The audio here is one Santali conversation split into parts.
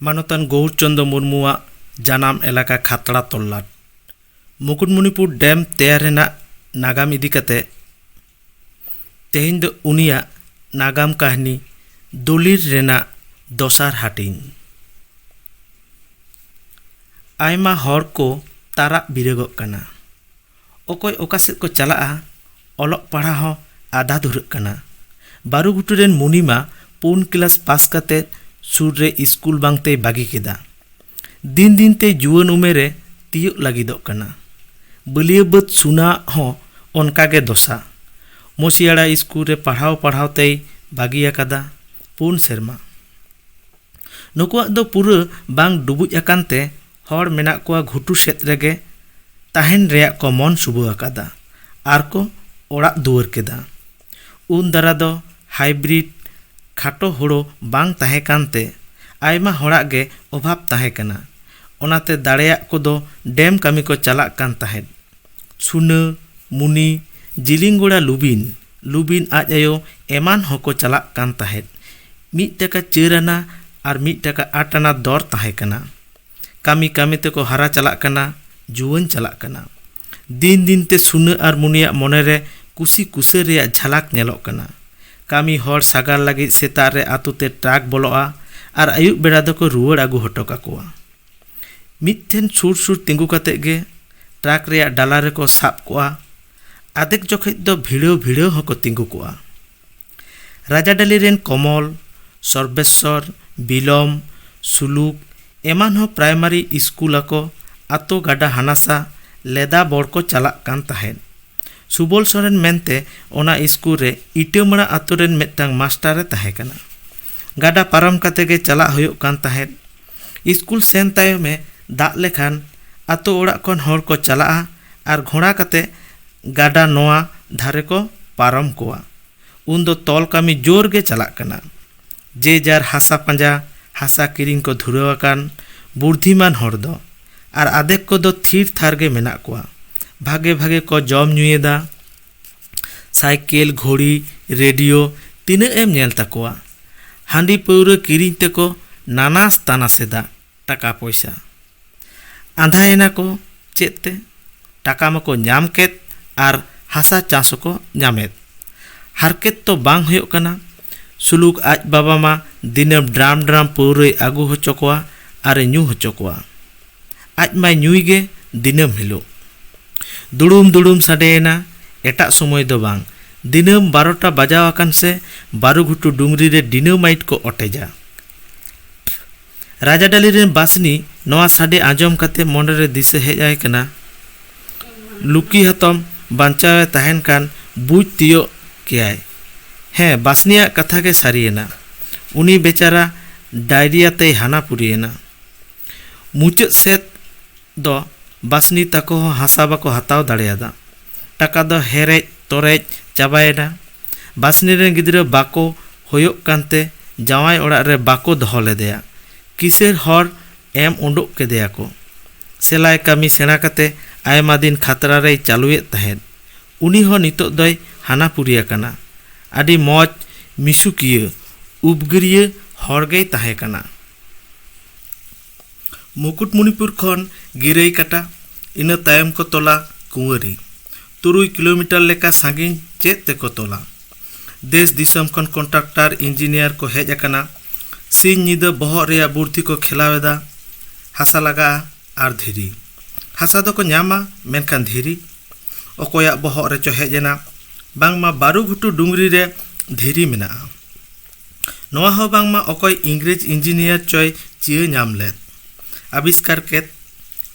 मानतान गौरचंद्र मुर्मुआ जानाम एलाका खातड़ा तल्लाट मुकुटमणिपुर डैम तैयार रेना नागाम इदी कते तेहें दो उनिया नागाम कहानी दलिल रेना दोसार हाटिंग आयमा हर को तारा बिरगोग कना ओकोय ओकासेद को चलाआ ओलग पढ़ा हो आधा धुरक कना बारुघुटू रेन मुनिमा 4 क्लास पास कते सुर रे स्कूल बांगते बागी केदा दिन दिन ते जुवन उमेरे तियुक लागिदोग कना बलिया बद सुना हो ओनकागे दोसा मोसियाड़ा स्कूल रे पढ़ाव पढ़ाव ते बागी अकादा 4 सेरमा नुकुआ दो पुरा बांग डुबुज अकानते हर मेना कोआ घुटू सेत रेगे ताहेन रेया को मन सुबु अकादा आर को ओड़ाक दुआर केदा उन दारा दो हाइब्रिड खाटो हुड़ो बांग ताहे कानते आयमा होड़ाक गे अभाव ताहे कना ओनाते दाड़ेयाक कोदो डैम कामी को चलाक कान ताहेद सुना मुनी जिलिंगोड़ा लुबिन आज आयो एमान होको चलाक कान ताहेद 1 टाका 4 आना और 1 टाका 8 आना दर ताहे कना कामी कामी ते को हरा चलाक कना जुवन चलाक कना दिन दिन ते सुना और मुनिया मोनेरे कुसी कुसे रेया झलक नेलोक कना कामी हर सागार लगी सेता रे आतुते ट्राक बोलोआ और आयुब बेड़ा दो रुआड़ आगू हटो काकोआ मिठेन सुर सुर तिंगू कते गे ट्राक रेया डाला रे को साब कोआ आदेक जोखेज दो भिड़ो भिड़ो हको तिंगू कोआ राजाडाली रेन कमल सर्वेश्वर बिलम सुलुक एमान हो प्राइमारी स्कूल को आतो गाडा हानासा लेदा बोड़ को चलाक कान ताहेन सुबोल सोरेन मेनते ओना स्कूल रे इटामड़ा आतो रेन मेटांग मास्टर रे ताहे कना गाडा पारम काते गे चलाक हुयुग कान ताहेन स्कूल सेन तायो में दाग लेखान आतो ओड़ा कोन हर को चलाआ और घोड़ा काते गाडा नोआ धारे को पारम कोआ उन दो तोल कामी जोर गे चलाक कना जे जार हासा पंजा हासा किरिंग को धुरवाकान बुद्धिमान हर दो और आदेक को दो थीर थार गे मेना कोआ भागे भागे को जम नुएदा साइकिल घोड़ी रेडियो तीना एम नेल तकोआ हांडी पौरा किरिंग ते को नानास तानासेदा टाका पैसा आंधायना को चेते टाका मको नाम केत और हासा चास को नामेत हारकेत तो बांग हुयुग कना सुलुक आज बाबा मा दिनम ड्राम ड्राम पौरे आगू होचोकोआ और न्यू होचोकोआ आज मा न्यूगे दिनम हिलो दुड़ुम दुड़ुम साडेना एटा समय दो बांग दिनम 12टा बजाव आकान से बारुघुटू डुंगरी रे डिनामाइट को अटेजा राजाडाली रेन बासनी नवा साडे आंजम काते मन रे दिसे हेज आय कना लुकी हतम बांचावे ताहेन कान बुझ तियो केयाय हे बासनिया कथा के सारियेना उनी बेचारा डायरिया ते हाना पुरियेना मुचाद सेत दो बासनी ताको हासा बाको हताव दाड़ेयादा टाका दो हेरेज तोरेज चाबायेना बासनी रेन गिद्रा बाको होयोग कानते जावाई ओड़ा रे बाको दोहो लेदेया किसेर हर एम उंडुक केदेया को सेलाई कामी सेना काते आयमा दिन खातरा रे चालुएत ताहेन उनी हो नितो दोय हाना पुरिया कना आदि मौज मिसुकिया उपगरिया हरगे ताहे कना मुकुटमणिपुर खन गिरई काटा इना तायम को तोला कुंवरी 3 किलोमीटर लेका सागिन चेत ते को तोला देश दिसम खन कॉन्ट्रैक्टर इंजीनियर को हेज अकना सिन निदा बहर रेया बुर्थी को खिलावेदा हासा लगा आर धीरी हासा दो को न्यामा मेनखान धीरी ओकोया बहर रे चो हेजना बांगमा बारुघुटू डुंगरी रे धीरी मेना नोआ हो बांगमा ओकोय इंग्रेज इंजीनियर चोय चिया नाम लेत आविष्कार केत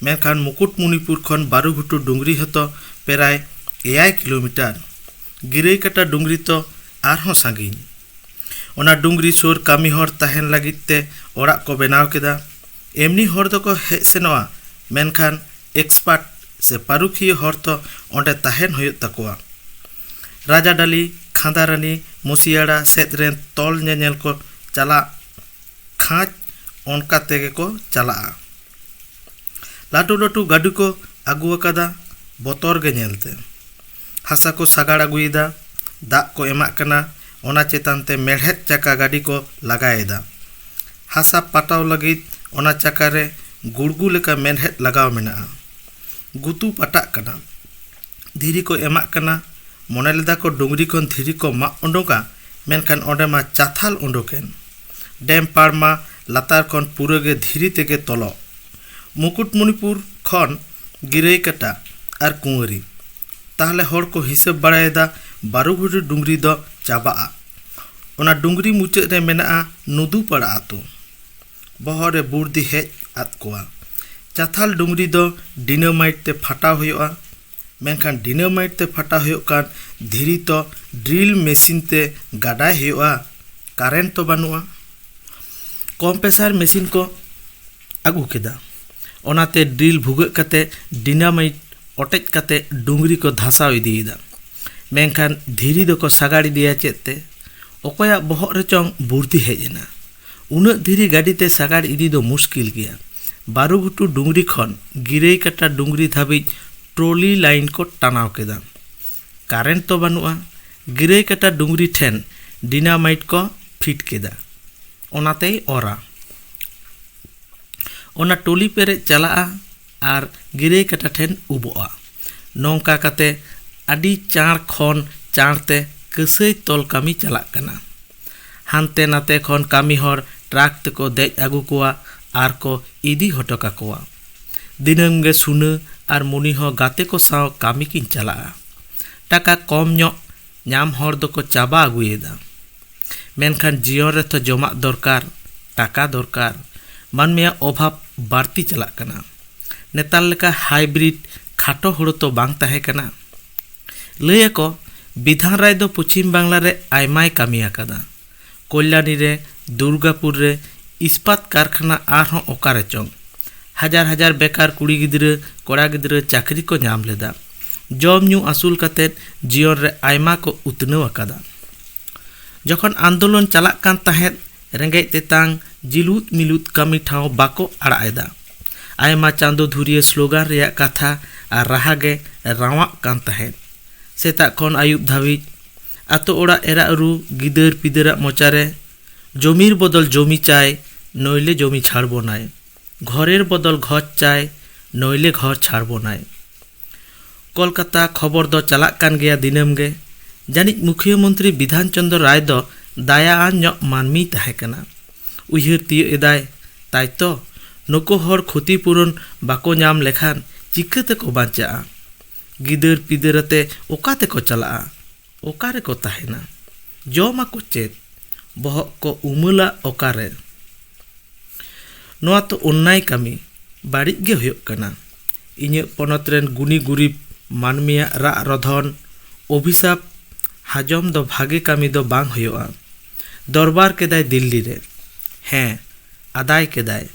मेनखान मुकुटमणिपुर खन बारुघुटू डुंगरी हतो पेराय 9 किलोमीटर गिरई काटा डुंगरी तो आरहों सागिन ओना डुंगरी सुर कामी हर ताहेन लागित ते ओड़ाक को बनाव केदा एमनी हर दो हेज सेनोआ मेनखान एक्सपार्ट से पारुखिया हर तो ओंडे ताहेन हुयुग तकोआ राजाडाली खांदारानी मुसियाड़ा सेद रेन तोल नेनेल को चला खाँच ओनका तेगे को चला लाटू लाटू गाड़ी को आगू अकादा बोतर गे नेलते हासा को सागाड़ आगुयेदा दाग को एमाक कना ओना चेतान ते मेढ़ेद चाका गाड़ी को लगाएदा हासा पाटाव लगित ᱚᱱᱟ ᱪᱟᱠᱟᱨᱮ ᱜᱩᱲᱜᱩ ᱞᱮᱠᱟ ᱢᱮᱱᱦᱮᱫ ᱞᱟᱜᱟᱣ ᱢᱮᱱᱟᱜᱼᱟ᱾ ᱜᱩᱛᱩ ᱯᱟᱴᱟᱜ ᱠᱟᱱᱟ, ᱫᱷᱤᱨᱤ ᱠᱚ ᱮᱢᱟᱜ ᱠᱟᱱᱟ᱾ ᱢᱚᱱᱮ ᱞᱮᱫᱟ ᱠᱚ ᱰᱩᱝᱨᱤ ᱠᱷᱚᱱ ᱫᱷᱤᱨᱤ ᱠᱚ ᱢᱟᱜ ᱩᱰᱩᱠᱟ, ᱢᱮᱱᱠᱷᱟᱱ ᱚᱸᱰᱮ ᱢᱟ ᱪᱟᱛᱷᱟᱞ ᱩᱰᱩᱠᱮᱱ᱾ ᱰᱮᱢ ᱯᱟᱲ ᱢᱟ ᱞᱟᱛᱟᱨ ᱠᱷᱚᱱ ᱯᱩᱨᱟᱹᱜᱮ ᱫᱷᱤᱨᱤ ᱛᱮᱜᱮ ᱛᱚᱞᱚᱜ᱾ ᱢᱩᱠᱩᱴᱢᱩᱱᱤᱯᱩᱨ ᱠᱷᱚᱱ ᱜᱤᱨᱟᱹᱭᱠᱟᱴᱟ ᱟᱨ ᱠᱩᱸᱣᱟᱹᱨᱤ᱾ ᱛᱟᱦᱞᱮ ᱦᱚᱲ ᱠᱚ ᱦᱤᱥᱟᱹᱵ ᱵᱟᱲᱟᱭᱮᱫᱟ ᱵᱟᱨᱩᱜᱷᱩᱴᱩ ᱰᱩᱝᱨᱤ ᱫᱚ ᱪᱟᱵᱟᱜᱼᱟ᱾ ᱚᱱᱟ ᱰᱩᱝᱨᱤ ᱢᱩᱪᱟᱹᱫ ᱨᱮ ᱢᱮᱱᱟᱜᱼᱟ ᱱᱩᱫᱩᱯᱟᱲᱟ ᱟᱹᱛᱩ᱾ ᱵᱚᱦᱚᱜ ᱨᱮ ᱵᱩᱨᱫᱤ ᱦᱮᱡ ᱟᱫ ᱠᱚᱣᱟ᱾ ᱪᱟᱛᱷᱟᱞ ᱰᱩᱝᱨᱤ ᱫᱚ ᱰᱤᱱᱟᱢᱟᱭᱤᱴ ᱛᱮ ᱯᱷᱟᱴᱟᱣ ᱦᱩᱭᱩᱜᱼᱟ᱾ ᱢᱮᱱᱠᱷᱟᱱ ᱰᱤᱱᱟᱢᱟᱭᱤᱴ ᱛᱮ ᱯᱷᱟᱴᱟᱣ ᱦᱩᱭᱩᱜ ᱠᱟᱱ ᱫᱷᱤᱨᱤ ᱛᱚ ᱰᱨᱤᱞ ᱢᱮᱥᱤᱱ ᱛᱮ ᱜᱟᱰᱟᱭ ᱦᱩᱭᱩᱜᱼᱟ, ᱠᱟᱨᱮᱱᱴ ᱛᱚ ᱵᱟᱹᱱᱩᱜᱼᱟ᱾ ᱠᱚᱢᱯᱮᱥᱟᱨ ᱢᱮᱥᱤᱱ ᱠᱚ ᱟᱹᱜᱩ ᱠᱮᱫᱟ᱾ ᱚᱱᱟᱛᱮ ᱰᱨᱤᱞ ᱵᱷᱩᱜᱟᱹᱜ ᱠᱟᱛᱮ ᱰᱤᱱᱟᱢᱟᱭᱤᱴ ᱚᱴᱮᱡ ᱠᱟᱛᱮ ᱰᱩᱝᱨᱤ ᱠᱚ ᱫᱷᱟᱥᱟᱣ ᱤᱫᱤᱭᱮᱫᱟ᱾ ᱢᱮᱱᱠᱷᱟन ᱫᱷᱤᱨᱤ ᱫᱚᱠᱚ ᱥᱟᱜᱟᱲ ᱤᱫᱤᱭᱟ ᱪᱮᱫ ᱛᱮ? ᱚᱠᱚᱭᱟᱜ ᱵᱚᱦᱚᱜ ᱨᱮᱪᱚᱝ ᱵᱩᱨᱫᱤ ᱦᱮᱡ ᱮᱱᱟ᱾ ᱩᱱᱟᱹᱜ ᱫᱷᱤᱨᱤ ᱜᱟᱹᱰᱤ ᱛᱮ ᱥᱟᱜᱟᱲ ᱤᱫᱤ ᱫᱚ ᱢᱩᱥᱠᱤᱞ ᱜᱮᱭᱟ᱾ ᱵᱟᱨᱩᱜᱷᱩᱴᱩ ᱰᱩᱝᱨᱤ ᱠᱷᱚᱱ ᱜᱤᱨᱟᱹᱭᱠᱟᱴᱟ ᱰᱩᱝᱨᱤ ᱫᱷᱟᱹᱵᱤᱡ ᱴᱨᱚᱞᱤ ᱞᱟᱭᱤᱱ ᱠᱚ ᱴᱟᱱᱟᱣ ᱠᱮᱫᱟ᱾ ᱠᱟᱨᱮᱱᱴ ᱛᱚ ᱵᱟᱹᱱᱩᱜᱼᱟ᱾ ᱜᱤᱨᱟᱹᱭᱠᱟᱴᱟ ᱰᱩᱝᱨᱤ ᱴᱷᱮᱱ ᱰᱤᱱᱟᱢᱟᱭᱤᱴ ᱠᱚ ᱯᱷᱤᱴ ᱠᱮᱫᱟ᱾ ᱚᱱᱟᱛᱮᱭ ᱚᱨᱟ᱾ ᱚᱱᱟ ᱴᱚᱞᱤ ᱯᱮᱨᱮᱡ ᱪᱟᱞᱟᱜᱼᱟ ᱟᱨ ᱜᱤᱨᱟᱹᱭᱠᱟᱴᱟ ᱴᱷᱮᱱ ᱩᱵᱚᱜᱼᱟ᱾ ᱱᱚᱝᱠᱟ ᱠᱟᱛᱮ ᱟᱹᱰᱤ ᱪᱟᱬ ᱠᱷᱚᱱ ᱪᱟᱬᱛᱮ ᱠᱟᱹᱥᱟᱹᱭ ᱛᱚᱞ ᱠᱟᱹᱢᱤ ᱪᱟᱞᱟᱜ ᱠᱟᱱᱟ᱾ ᱦᱟᱱᱛᱮ ᱱᱟᱛᱮ ᱠᱷᱚᱱ ᱠᱟᱹᱢᱤ ᱦᱚᱲ ᱴᱨᱟᱠ ᱛᱮᱠᱚ ᱫᱮᱡ ᱟᱹᱜᱩ ᱠᱚᱣᱟ ᱟᱨ ᱠᱚ ᱤᱫᱤ ᱦᱚᱴᱚ ᱠᱟᱠᱚᱣᱟ᱾ ᱫᱤᱱᱟᱹᱢ ᱜᱮ ᱥᱩᱱᱟᱹ ᱟᱨ ᱢᱩᱱᱤ ᱦᱚᱸ ᱜᱟᱛᱮ ᱠᱚ ᱥᱟᱶ ᱠᱟᱹᱢᱤ ᱠᱤᱱ ᱪᱟᱞᱟᱜᱼᱟ᱾ ᱴᱟᱠᱟ ᱠᱚᱢ ᱧᱚᱜ ᱧᱟᱢ ᱦᱚᱲ ᱫᱚᱠᱚ ᱪᱟᱵᱟ ᱟᱹᱜᱩᱭᱮᱫᱟ᱾ ᱢᱮᱱᱠᱷᱟन ᱡᱤᱭᱚᱱ ᱨᱮᱛᱚ ᱡᱚᱢᱟᱜ ᱫᱚᱨᱠᱟর, ᱴᱟᱠᱟ ᱫᱚᱨᱠᱟর᱾ ᱢᱟᱹᱱᱢᱤᱭᱟᱜ ᱚᱵᱷᱟᱵ ᱵᱟᱹᱲᱛᱤ ᱪᱟᱞᱟᱜ ᱠᱟᱱᱟ᱾ ᱱᱮᱛᱟᱨ ᱞᱮᱠᱟ ᱦᱟᱭᱵᱨᱤᱰ ᱠᱷᱟᱴᱚ ᱦᱩᱲᱩ ᱛᱚ ᱵᱟᱝ ᱛᱟᱦᱮᱸ ᱠᱟᱱᱟ᱾ ᱞᱟᱹᱭ ᱟᱠᱚ ᱵᱤᱫᱷᱟᱱ ᱨᱟᱭ ᱫᱚ ᱯᱚᱪᱷᱤᱢ ᱵᱟᱝᱞᱟ ᱨᱮ ᱟᱭᱢᱟᱭ ᱠᱟᱹᱢᱤ ᱟᱠᱟᱫᱟ᱾ ᱠᱚᱞᱞᱟᱱᱤ ᱨᱮ, ᱫᱩᱨᱜᱟᱯᱩᱨ ᱨᱮ ᱤᱥᱯᱟᱛ ᱠᱟᱨᱠᱷᱟᱱᱟ ᱟᱨᱦᱚᱸ ᱚᱠᱟᱨᱮ ᱪᱚᱝ᱾ ᱦᱟᱡᱟᱨ ᱦᱟᱡᱟর ᱵᱮᱠᱟর ᱠᱩᱲᱤ ᱜᱤᱫᱽᱨᱟᱹ ᱠᱚᱲᱟ ᱜᱤᱫᱽᱨᱟᱹ ᱪᱟᱹᱠᱨᱤ ᱠᱚ ᱧᱟᱢ ᱞᱮᱫᱟ᱾ ᱡᱚᱢ ᱧᱩ ᱟᱹᱥᱩᱞ ᱠᱟᱛᱮᱫ ᱡᱤᱭᱚᱱ ᱨᱮ ᱟᱭᱢᱟ ᱠᱚ ᱩᱛᱱᱟᱹᱣ ᱟᱠᱟᱫᱟ᱾ ᱡᱚᱠᱷᱚᱱ ᱟᱱᱫᱳᱞᱚᱱ ᱪᱟᱞᱟᱜ ᱠᱟᱱ ᱛᱟᱦᱮᱸᱫ, ᱨᱮᱸᱜᱮᱡ ᱛᱮᱛᱟᱝ ᱡᱤᱞᱩᱫ ᱢᱤᱞᱩᱫ ᱠᱟᱹᱢᱤ ᱴᱷᱟᱶ ᱵᱟᱠᱚ ᱟᱲᱟᱜ ᱮᱫᱟ᱾ ᱟᱭᱢᱟ ᱪᱟᱸᱫᱳ ᱫᱷᱩᱨᱤᱭᱟᱹ ᱥᱞᱳᱜᱟᱱ ᱨᱮᱭᱟᱜ ᱠᱟᱛᱷᱟ ᱟᱨ ᱨᱟᱦᱟ ᱜᱮ ᱨᱟᱣᱟᱜ ᱠᱟᱱ ᱛᱟᱦᱮᱸᱫ᱾ ᱥᱮᱛᱟᱜ ᱠᱷᱚᱱ ᱟᱹᱭᱩᱵ ᱫᱷᱟᱹᱵᱤᱡ ᱟᱛᱳ ᱚᱲᱟᱜ ᱮᱨᱟ ᱩᱨᱩ ᱜᱤᱫᱟᱹᱨ ᱯᱤᱫᱟᱹᱨᱟᱜ ᱢᱚᱪᱟᱨᱮ জমির বদল জমি চাই, নইলে জমি ছাড়ব নাই। ঘরের বদল ঘর চাই, নইলে ঘর ছাড়ব নাই। কলকাতা খবর ᱫᱚ ᱪᱟᱞᱟᱜ ᱠᱟᱱ ᱜᱮᱭᱟ ᱫᱤᱱᱟᱹᱢ ᱜᱮ। ᱡᱟᱹᱱᱤᱡ ᱢᱩᱠᱷᱤᱭᱟᱹ ᱢᱚᱱᱛᱨᱤ ᱵᱤᱫᱷᱟᱱ ᱪᱚᱱᱫᱨᱚ ᱨᱟᱭ ᱫᱚ ᱫᱟᱭᱟᱣᱟᱱ ᱧᱚᱜ ᱢᱟᱹᱱᱢᱤᱭ ᱛᱟᱦᱮᱸ ᱠᱟᱱᱟ। ᱩᱭᱦᱟᱹᱨ ᱛᱤᱭᱳᱜ ᱮᱫᱟᱭ, ᱛᱟᱭᱛᱚ ᱱᱩᱠᱩ ᱦᱚᱲ ᱠᱷᱚᱛᱤ ᱯᱩᱨᱚᱱ ᱵᱟᱠᱚ ᱧᱟᱢ ᱞᱮᱠᱷᱟᱱ ᱪᱤᱠᱟᱹ ᱛᱮᱠᱚ ᱵᱟᱧᱪᱟᱜᱼᱟ? ᱜᱤᱫᱟᱹᱨ ᱯᱤᱫᱟᱹᱨ ᱟᱛᱮ ᱚᱠᱟ ᱛᱮᱠᱚ ᱪᱟᱞᱟᱜᱼᱟ? ᱚᱠᱟ ᱨᱮᱠᱚ ᱛᱟᱦᱮᱱᱟ? ᱡᱚᱢᱟᱠᱚ ᱪᱮᱫ? ᱵᱚᱦᱚᱜ ᱠᱚ ᱩᱢᱟᱹᱞᱟ ᱚᱠᱟᱨᱮ? ᱱᱚᱣᱟ ᱛᱚ ᱚᱱᱱᱟᱭ ᱠᱟᱹᱢᱤ, ᱵᱟᱹᱲᱤᱡ ᱜᱮ ᱦᱩᱭᱩᱜ ᱠᱟᱱᱟ। ᱤᱧᱟᱹᱜ ᱯᱚᱱᱚᱛ ᱨᱮᱱ ᱜᱩᱱᱤ ᱜᱩᱨᱤᱵ ᱢᱟᱹᱱᱢᱤᱭᱟᱜ ᱨᱟᱜ ᱨᱚᱫᱷᱚᱱ, ᱚᱵᱷᱤᱥᱟᱯ ᱦᱟᱡᱚᱢ ᱫᱚ ᱵᱷᱟᱜᱮ ᱠᱟᱹᱢᱤ ᱫᱚ ᱵᱟᱝ ᱦᱩᱭᱩᱜᱼᱟ। ᱫᱚᱨᱵᱟᱨ ᱠᱮᱫᱟᱭ ᱫᱤল্ᱞᱤ ᱨᱮ। ᱦᱮᱸ, ᱟᱫᱟᱭ ᱠᱮᱫᱟᱭ।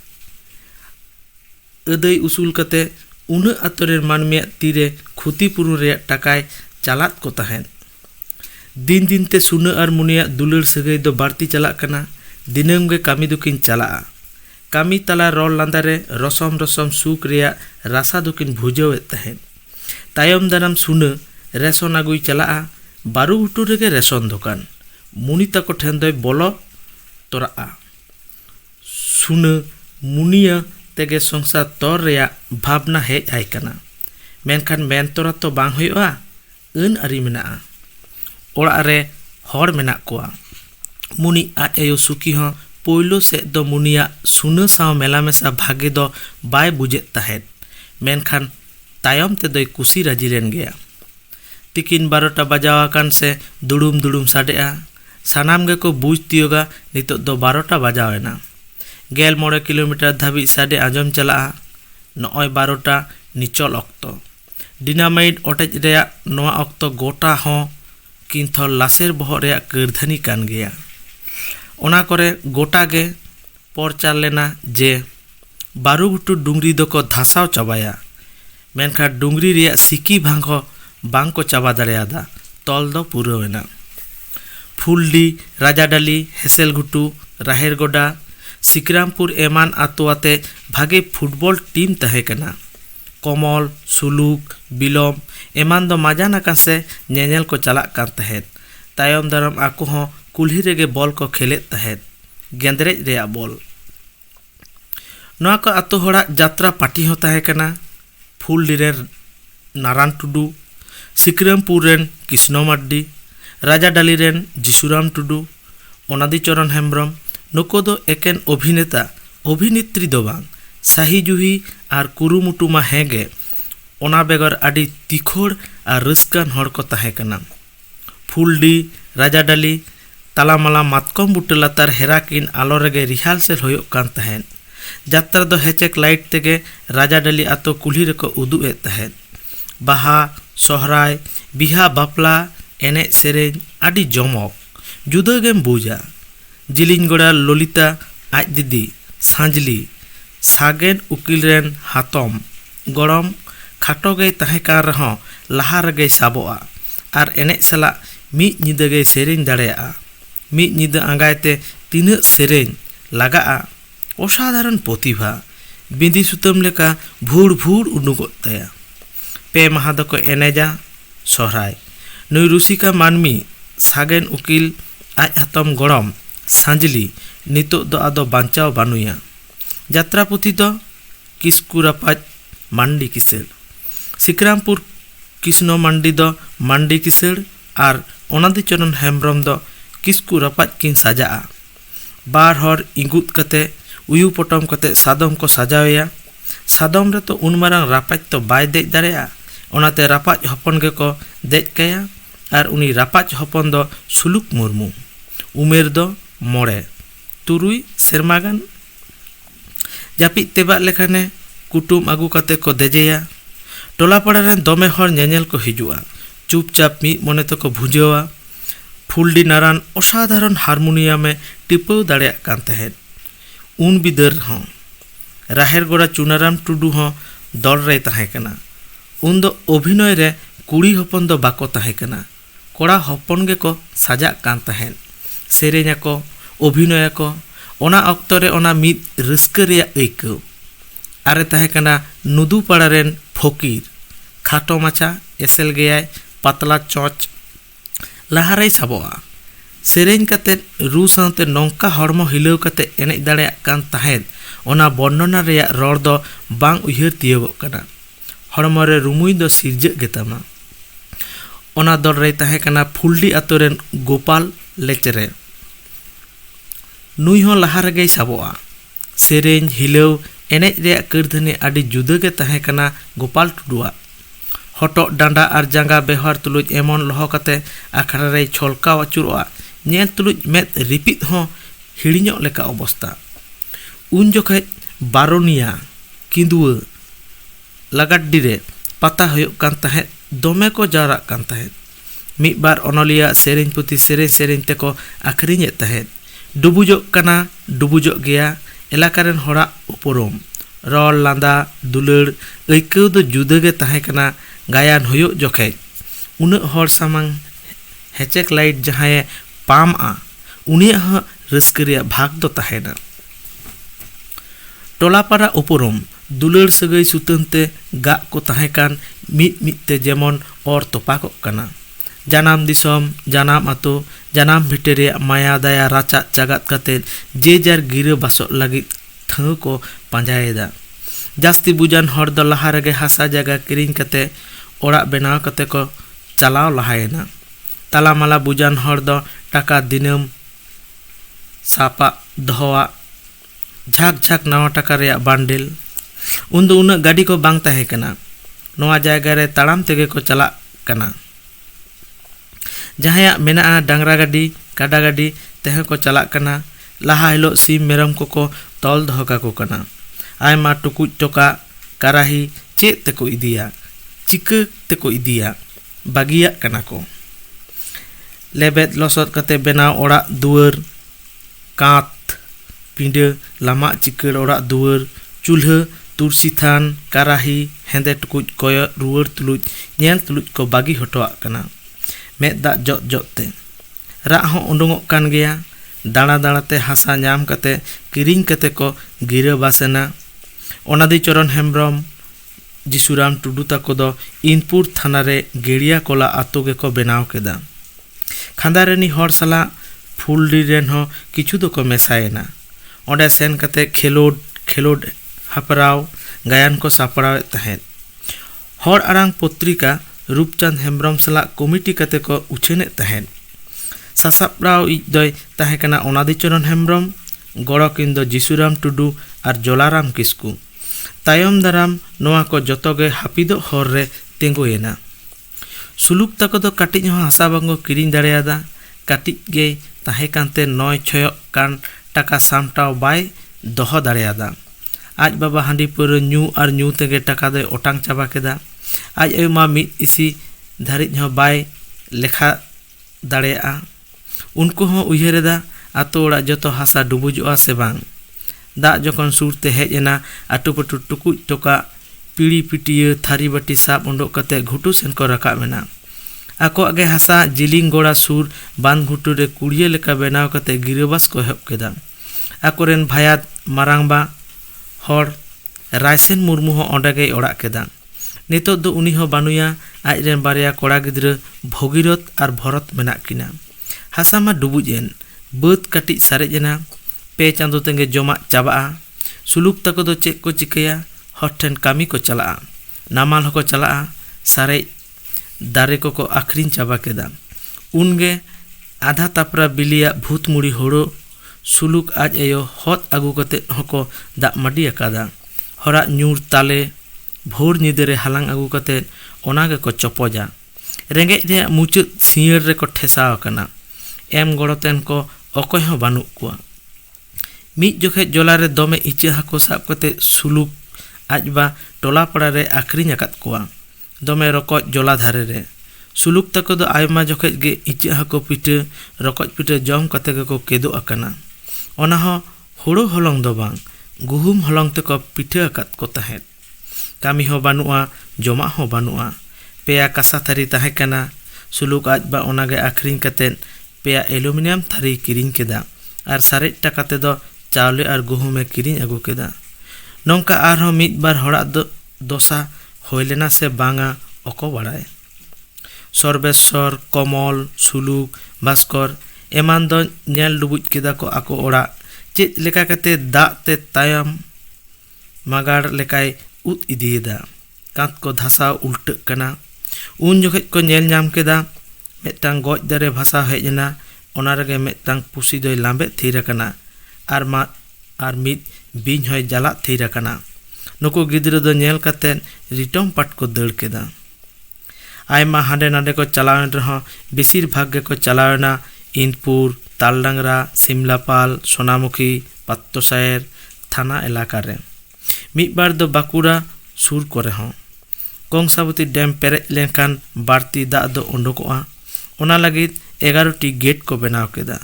ᱟᱹᱫᱟᱹᱭ ᱩᱥᱩᱞ ᱠᱟᱛᱮ ᱩᱱᱟᱹᱜ ᱟᱛᱳ ᱨᱮᱱ ᱢᱟᱹᱱᱢᱤᱭᱟᱜ ᱛᱤᱨᱮ ᱠᱷᱚᱛᱤ ᱯᱩᱨᱚᱱ ᱨᱮᱭᱟᱜ ᱴᱟᱠᱟᱭ ᱪᱟᱞᱟᱫ ᱠᱚ ᱛᱟᱦᱮᱸᱫ। ᱫᱤᱱ ᱫᱤᱱᱛᱮ ᱥᱩᱱᱟᱹ ᱟᱨ ᱢᱩᱱᱤᱭᱟᱜ ᱫᱩᱞᱟᱹᱲ ᱥᱟᱹᱜᱟᱹᱭ ᱫᱚ ᱵᱟᱹᱲᱛᱤ ᱪᱟᱞᱟᱜ ᱠᱟᱱᱟ। ᱫᱤᱱᱟᱹᱢ ᱜᱮ ᱠᱟᱹᱢᱤ ᱫᱚᱠᱤᱱ ᱪᱟᱞᱟᱜᱼᱟ। ᱠᱟᱹᱢᱤ ᱛᱟᱞᱟ ᱨᱚᱲ ᱞᱟᱸᱫᱟᱨᱮ ᱨᱚᱥᱚᱢ ᱨᱚᱥᱚᱢ ᱥᱩᱠ ᱨᱮᱭᱟᱜ ᱨᱟᱥᱟ ᱫᱚᱠᱤᱱ ᱵᱷᱩᱡᱟᱹᱣᱮᱫ ᱛᱟᱦᱮᱸᱫ। ᱛᱟᱭᱚᱢ ᱫᱟᱨᱟᱢ ᱥᱩᱱᱟᱹ ᱨᱮᱥᱚᱱ ᱟᱹᱜᱩᱭ ᱪᱟᱞᱟᱜᱼᱟ। ᱵᱟᱨᱩᱜᱷᱩᱴᱩ ᱨᱮᱜᱮ ᱨᱮᱥᱚᱱ ᱫᱚᱠᱟᱱ। ᱢᱩᱱᱤ ᱛᱟᱠᱚ ᱴᱷᱮᱱ ᱫᱚᱭ ᱵᱚᱞᱚ ᱛᱚᱨᱟᱜᱼᱟ। ᱥᱩᱱᱟᱹ ᱢᱩᱱᱤᱭᱟᱹ ᱛᱮᱜᱮ ᱥᱚᱝᱥᱟᱨ ᱛᱚᱨ ᱨᱮᱭᱟᱜ ᱵᱷᱟᱵᱽᱱᱟ ᱦᱮᱡ ᱟᱭ ᱠᱟᱱᱟ। ᱢᱮᱱᱠᱷᱟᱱ ᱢᱮᱱ ᱛᱚᱨᱟ ᱛᱚ ᱵᱟᱝ ᱦᱩᱭᱩᱜᱼᱟ। ᱟᱹᱱ ᱟᱹᱨᱤ ᱢᱮᱱᱟᱜᱼᱟ। ᱚᱲᱟᱜ ᱨᱮ ᱦᱚᱲ ᱢᱮᱱᱟᱜ ᱠᱚᱣᱟ। ᱢᱩᱱᱤ ᱟᱡ ᱟᱭᱳ ᱥᱩᱠᱤ ᱦᱚᱸ ᱯᱳᱭᱞᱳ ᱥᱮᱫ ᱫᱚ ᱢᱩᱱᱤᱭᱟᱜ ᱥᱩᱱᱟᱹ ᱥᱟᱶ ᱢᱮᱞᱟᱢᱮᱥᱟ ᱵᱷᱟᱜᱮ ᱫᱚ ᱵᱟᱭ ᱵᱩᱡᱮᱫ ᱛᱟᱦᱮᱸᱫ। ᱢᱮᱱᱠᱷᱟन ᱛᱟᱭᱚᱢ ᱛᱮᱫᱚᱭ ᱠᱩᱥᱤ ᱨᱟᱹᱡᱤ ᱞᱮᱱ ᱜᱮᱭᱟ। ᱛᱤᱠᱤᱱ 12টা ᱵᱟᱡᱟᱣ ᱟᱠᱟᱱ ᱥᱮ ᱫᱩᱲᱩᱢ ᱫᱩᱲᱩᱢ ᱥᱟᱰᱮᱜᱼᱟ। ᱥᱟᱱᱟᱢ ᱜᱮᱠᱚ ᱵᱩᱡᱽ ᱛᱤᱭᱳᱜᱟ ᱱᱤᱛᱚᱜ ᱫᱚ 12টা ᱵᱟᱡᱟᱣ ᱮᱱᱟ। 11 ᱠᱤᱞᱳᱢᱤᱴᱟᱨ ᱫᱷᱟᱹᱵᱤᱡ ᱥᱟᱰᱮ ᱟᱸᱡᱚᱢ ᱪᱟᱞᱟᱜᱼᱟ। ᱱᱚᱜᱼᱚᱭ 12টা ᱱᱤᱪᱚᱞ ᱚᱠᱛᱚ। ᱰᱤᱱᱟᱢᱟᱭᱤᱴ ᱚᱴᱮᱡ ᱨᱮᱭᱟᱜ ᱱᱚᱣᱟ ᱚᱠᱛᱚ ᱜᱚᱴᱟ ᱦᱚᱸ ᱠᱤᱱᱛᱷᱚ ᱞᱟᱥᱮᱨ ᱵᱚᱦᱚᱜ ᱨᱮᱭᱟᱜ ᱠᱟᱹᱨᱫᱷᱟᱹᱱᱤ ᱠᱟᱱ ᱜᱮᱭᱟ। ᱚᱱᱟ ᱠᱚᱨᱮ ᱜᱚᱴᱟ ᱜᱮ ᱯᱚᱨᱪᱟᱨ ᱞᱮᱱᱟ ᱡᱮ ᱵᱟᱨᱩᱜᱷᱩᱴᱩ ᱰᱩᱝᱨᱤ ᱫᱚᱠᱚ ᱫᱷᱟᱥᱟᱣ ᱪᱟᱵᱟᱭᱟ। ᱢᱮᱱᱠᱷᱟᱱ ᱰᱩᱝᱨᱤ ᱨᱮᱭᱟᱜ ᱥᱤᱠᱤ ᱵᱷᱟᱝ ᱦᱚᱸ ᱵᱟᱝᱠᱚ ᱪᱟᱵᱟ ᱫᱟᱲᱮᱭᱟᱫᱟ। ᱛᱚᱞ ᱫᱚ ᱯᱩᱨᱟᱹᱣ ᱮᱱᱟ। ᱯᱷᱩᱞᱰᱤ, ᱨᱟᱡᱟᱰᱟᱞᱤ, ᱦᱮᱥᱮᱞᱜᱷᱩᱴᱩ, ᱨᱟᱦᱮᱨᱜᱚᱰᱟ, ᱥᱤᱠᱨᱟᱢᱯᱩᱨ ᱮᱢᱟᱱ ᱟᱛᱳ ᱟᱛᱮ ᱵᱷᱟᱜᱮ ᱯᱷᱩᱴᱵᱚᱞ ᱴᱤᱢ ᱛᱟᱦᱮᱸ ᱠᱟᱱᱟ। ᱠᱚᱢᱚᱞ, ᱥᱩᱞᱩᱠ, ᱵᱤᱞᱚᱢ ᱮᱢᱟᱱ ᱫᱚ ᱢᱟᱡᱟᱱ ᱟᱠᱟᱱ ᱥᱮ ᱧᱮᱧᱮᱞ ᱠᱚ ᱪᱟᱞᱟᱜ ᱠᱟᱱ ᱛᱟᱦᱮᱸᱫ। ᱛᱟᱭᱚᱢ ᱫᱟᱨᱟᱢ ᱟᱠᱚ ᱦᱚᱸ ᱠᱩᱞᱦᱤ ᱨᱮᱜᱮ ᱵᱚᱞ ᱠᱚ ᱠᱷᱮᱞᱮᱫ ᱛᱟᱦᱮᱸᱫ। ᱜᱮᱸᱫᱽᱨᱮᱡ ᱨᱮᱭᱟᱜ ᱵᱚᱞ। ᱱᱚᱣᱟ ᱠᱚ ᱟᱛᱳ ᱦᱚᱲᱟᱜ ᱡᱟᱛᱨᱟ ᱯᱟर्टी ᱦᱚᱸ ᱛᱟᱦᱮᱸ ᱠᱟᱱᱟ ᱯᱷᱩᱞᱰᱤ ᱨᱮᱱ नारायण टुडू, सिकरमपुर रेन कृष्ण मार्डी, राजाडाली रेन जीसुराम टुडू, अनादिचरण हेम्ब्रम नुको दो एकेन अभिनेता अभिनेत्री दो बांग साही जुही और कुरुमुटु मा हेगे ओना बेगर आदि तिखोड़ और रस्कान हड़ को ताहे कना। फुलडी राजाडाली तालामाला मातकम बुटे लातार हेराकिन आलो रेगे रिहार्सल होयोग कान तहेन। जात्रा दो हेचेक लाइट तेगे राजाडाली आतो कुल्ही रेको उदुग ए तहेन। बाहा सोहराय बिहा बापला एने सेरेन आदि जमक जुदा गेम बुझा। जिलिंगगोड़ा ललिता आज दीदी सांजली सागेन उकिल रेन हातम गड़म खाटो गई ताहे कार रहो लहा रगे साबोआ और एने सला मी निदा गई सेरेन दाड़ेया। मी निदा आंगायते तीन सेरेन लगा असाधारण प्रतिभा बिंदी सुतम लेका भूड़ भूड़ उडुगोग ताया। पे माहा दको एनेजा सोहराय नुई रुसिका मानमी सागेन उकिल आज हातम गड़म सांजली नितो दो आदो बांचाव बानुया। जात्रा पुथी दो किस्कु रापाज मांडी किसेड़, सिकरामपुर कृष्ण मांडी दो मांडी किसेड़ और अनादिचरण हेम्ब्रम दो किस्कु रापाज किन साजा। बार हर इंगुत कते उयु पटम कते सादम को सजावेया। सादम रे तो उन मारांग रापाज तो बाय देज दाड़ेया, ओनाते रापाज हपन गे को देज काया और उनी रापाज हपन दो सुलुक मुर्मू। उमेर दो मोड़े तुरुई सेरमागान। जापिद तेबा लेखाने कुटुम आगु कते को देजेया। टोला पाड़ा रेन दमे हर नेनेल को हिजुआ, चुपचाप मी मने तको भुजावा। फुलडी नारायण असाधारण हारमोनियम टिपाव दाड़ेयाग कान तहेन। उन बिदर हों राहेरगोड़ा चुनाराम टुडू हों दल रे ताहें कना। उन दो अभिनय रे कुड़ी हपन दो बाको ताहें कना, कोड़ा हपन गे को साजाग कान तहेन। सेरेኛ को अभिनय को ओना अक्तो रे ओना मिद रस्का रेया अइकाव। आरे ताहें कना नुदू पाड़ा रेन फकीर खाटो माचा एसेल गयाय पातला चोच लहारे साबोआ। सेरेñ कते रू सावते नौका हड़मो हिलाव कते एनेज दाड़ेयाग कान तहेन ओना वर्णना रेया रड़ दो बांग उयहार तियोगोग कना। हड़मो रे रुमुई दो सिरजाग गेतामा। ओना दल रे ताहें कना फुलडी आतो रेन गोपाल लेचरे। नुई हों लहा रेगे साबोआ। सेरेñ हिलाव एनेज रेया करधनी आदि जुदा गे ताहें कना गोपाल टुडुआ। हटक डांडा और जांगा बेवहार तुलुज एमन लहो कते आखड़ा रे छलकाव आचुरोआ। नेल तुलुज मेद रिपिद हों हिड़िñok लेका अवस्था। उन जोखे बारोनिया किंदुआ लागाड्डी रे पाता होयोग कान तहें दमे को जावराग कान तहें। मिद बार अनलिया सेरेñ पुथी सेरेñ सेरेñ तेको आखरिñेद तहें। डुबुजोग कना डुबुजोग गया एलाका रेन हड़ाग उपरुम रड़ लांदा दुलाड़ अइकाव दो जुदा गे ताहें कना। गायन होयोग जोखे उना हड़ सामांग हेचेक लाइट जहां पाम आ उनिया ह रस्का रेया भाग दो ताहेना। टोलापाड़ा उपरुम दुलाड़ सगाई सुतानते गा को ताहें कान मिद मिदते जेमन और तोपाकोग कना। जानाम दिसम जानाम आतो जानाम भिटे रेया माया दाया राचा चागात कते जे जार गिरा बासोग लागिद ठाव को पांजायेदा। जास्ती बुजान हड़ दो लहा रेगे हासा जागा किरिñ कते ओड़ाग बेनाव कते को चालाव लहायेना। तालामाला बुजान हड़ दो टाका दिनम सापा दोहोआ झाक झाक नावा टाका रेया बांडिल। उन दो उना गाड़ी को बांग ताहें कना, नोआ जायगा रे ताड़ाम तेगे को चलाग कना। जहां मेना डांगरा गाड़ी काडा गाड़ी तेह को चलाग कना। लहा हिलो सीम मेरम को तल दोहो काको कना। आयमा टुकुज टोका काराही चेद तेको इदिया चिका तेको इदिया बागियाग कना को। लेबेद लसद कते बेनाव ओड़ाग दुआर कांत पिंडा लामा चिकड़ ओड़ाग दुआर चूल्हा तुरसी थान काराही हेंदे टुकुज कय रुआर तुलुज नेल तुलुज को बागी हटोआग कना। मेद दाग जot जotते राग हों उडुंगोग कान गया। दाड़ा दाड़ाते हासा नाम कते किरिñ कते को गिरा बासेना। अनादिचरण हेम्ब्रम जीसुराम टुडू ताको दो इनपुर थाना रे गेड़िया कोला आतो गे को बेनाव केदा। खांदारेनी हड़ साला फुलडी रेन हों किछु दो को मेसायेना। ओंडे सेन कते खेलोड खेलोड हपराव गायन को सापड़ावेद तहेद। हर आरांग पत्रिका रूपचंद हेम्ब्रम सलाक कमिटी कते को उछेनेद तहेद। सासापड़ाव इज दय ताहेकना अनादिचरण हेम्ब्रम, गड़किन दो जिसुराम टुडू और जलाराम किस्कू। तायम दाराम नोआ को जतोगे हापिदो हर रे तेंगुएना। सुलुक तको दो काटिज हो हासा बांगो किरिंग दाड़ेयादा। काटिज गे ताहेकानते 9-6 कान टाका सामटाव बाय दोहो दाड़ेयादा। आज बाबा हांडी पुरो न्यू और न्यू तेगे टाका दो ओटांग चाबा केदा। आज एमा मिद इसी धारिज हो बाय लेखा दाड़ेया। उनको हो उयहरेदा आतो ओड़ा जतो हासा डुबुजोआ से बांग। दाग जखन सुरते हेजना आटुपटु टुकुज टोका पीड़ी पिटिया थारी बाटी साब उंडोक कते घुटू सेन को रकाब मेना। आको आगे हासा जिलिंग गोड़ा सुर बांध घुटू रे कुड़िया लेका बनाव कते गिरबास को हेब केदा। आकोरेन भायात मारांगबा हर रायसेन मुर्मू हो ओंडेगे ओड़ाग केदा। नितो दो उनी हो बानुया। आजरेन बारिया कोड़ा गिद्रा भगीरथ और भरत मेना किना। हासा मा डुबुजेन बात काटिज सारेजना। पे चांदो तेंगे जमा चाबा। सुलुक तको दो चेक को चिकया हर ठेन कामी को चला। नामाल होको चला। सारे दारे को आखरीन चाबा केदा। उनगे आधा तापरा बिलिया भूत मुड़ी होड़ो सुलुक आज एयो हत आगू कते होको दाग माडी अकादा। हरा न्यूर ताले भोर निदेरे हालांग आगू कते ओनागे को चपोजा। रेंगेज रे मुचाद सियर रे को ठेसाव कना। एम गड़ोतेन को अकय हो बानुक कुआ। मिद जोखे जलारे दमे इचा हाको साब कते सुलुक आज बा टोला पड़ा रे आखरीन अकाद कुआ। दमे रकज जला धारे रे। सुलुक तको दो आयमा जोखे गे इचा हाको पिठा रकज पिठा जम कते को केदो अकना। ओना हो हुड़ो हलंग दो बांग गुहुम हलंग तको पिठा अकाद को तहेद। कामी हो बानुआ जमा हो बानुआ। पेया कासा थारी ताहे कना। सुलुक आज बा ओनागे आखरीन कते पेया एलुमिनियम थारी किरिंग केदा और सारेज टाका तेदो चावले और गुहुमे किरिंग आगू केदा। नौका आरहो मिद बार हड़ा दोसा होइलेना से बांगा अको बाड़ाय। सर्वेश्वर कमल सुलुक भास्कर एमान दो नेल डुबुज केदा को आको ओड़ा। चेद लेका कते दाग ते तायम मागाड़ लेकाय उद इदियेदा। कांत को धासाव उल्टक कना। उन जोखेज को नेल नाम केदा मेटांग गज दारे भाषा हेजना। ओना रेगे मेटांग पुसी दोय लांबे थीर कना और मिद बिन होय जाला थीर कना। नुको गिद्रा दो नेल कते रिटम पाट को दड़ केदा। आयमा हांडे नांडे को चलावेन रहो बेसिर भाग गे को चलावेना इंदपुर तालडांगरा सिमलापाल सोनामुखी पात्तोसायर थाना एलाका रे। मिद बार दो बाकुड़ा सुर करे हो। कंसाबती डैम पेरेज लेनखान बाड़ती दाग दो उंडोकोआ। ओना लगिद 11टी गेट को बनाव केदा।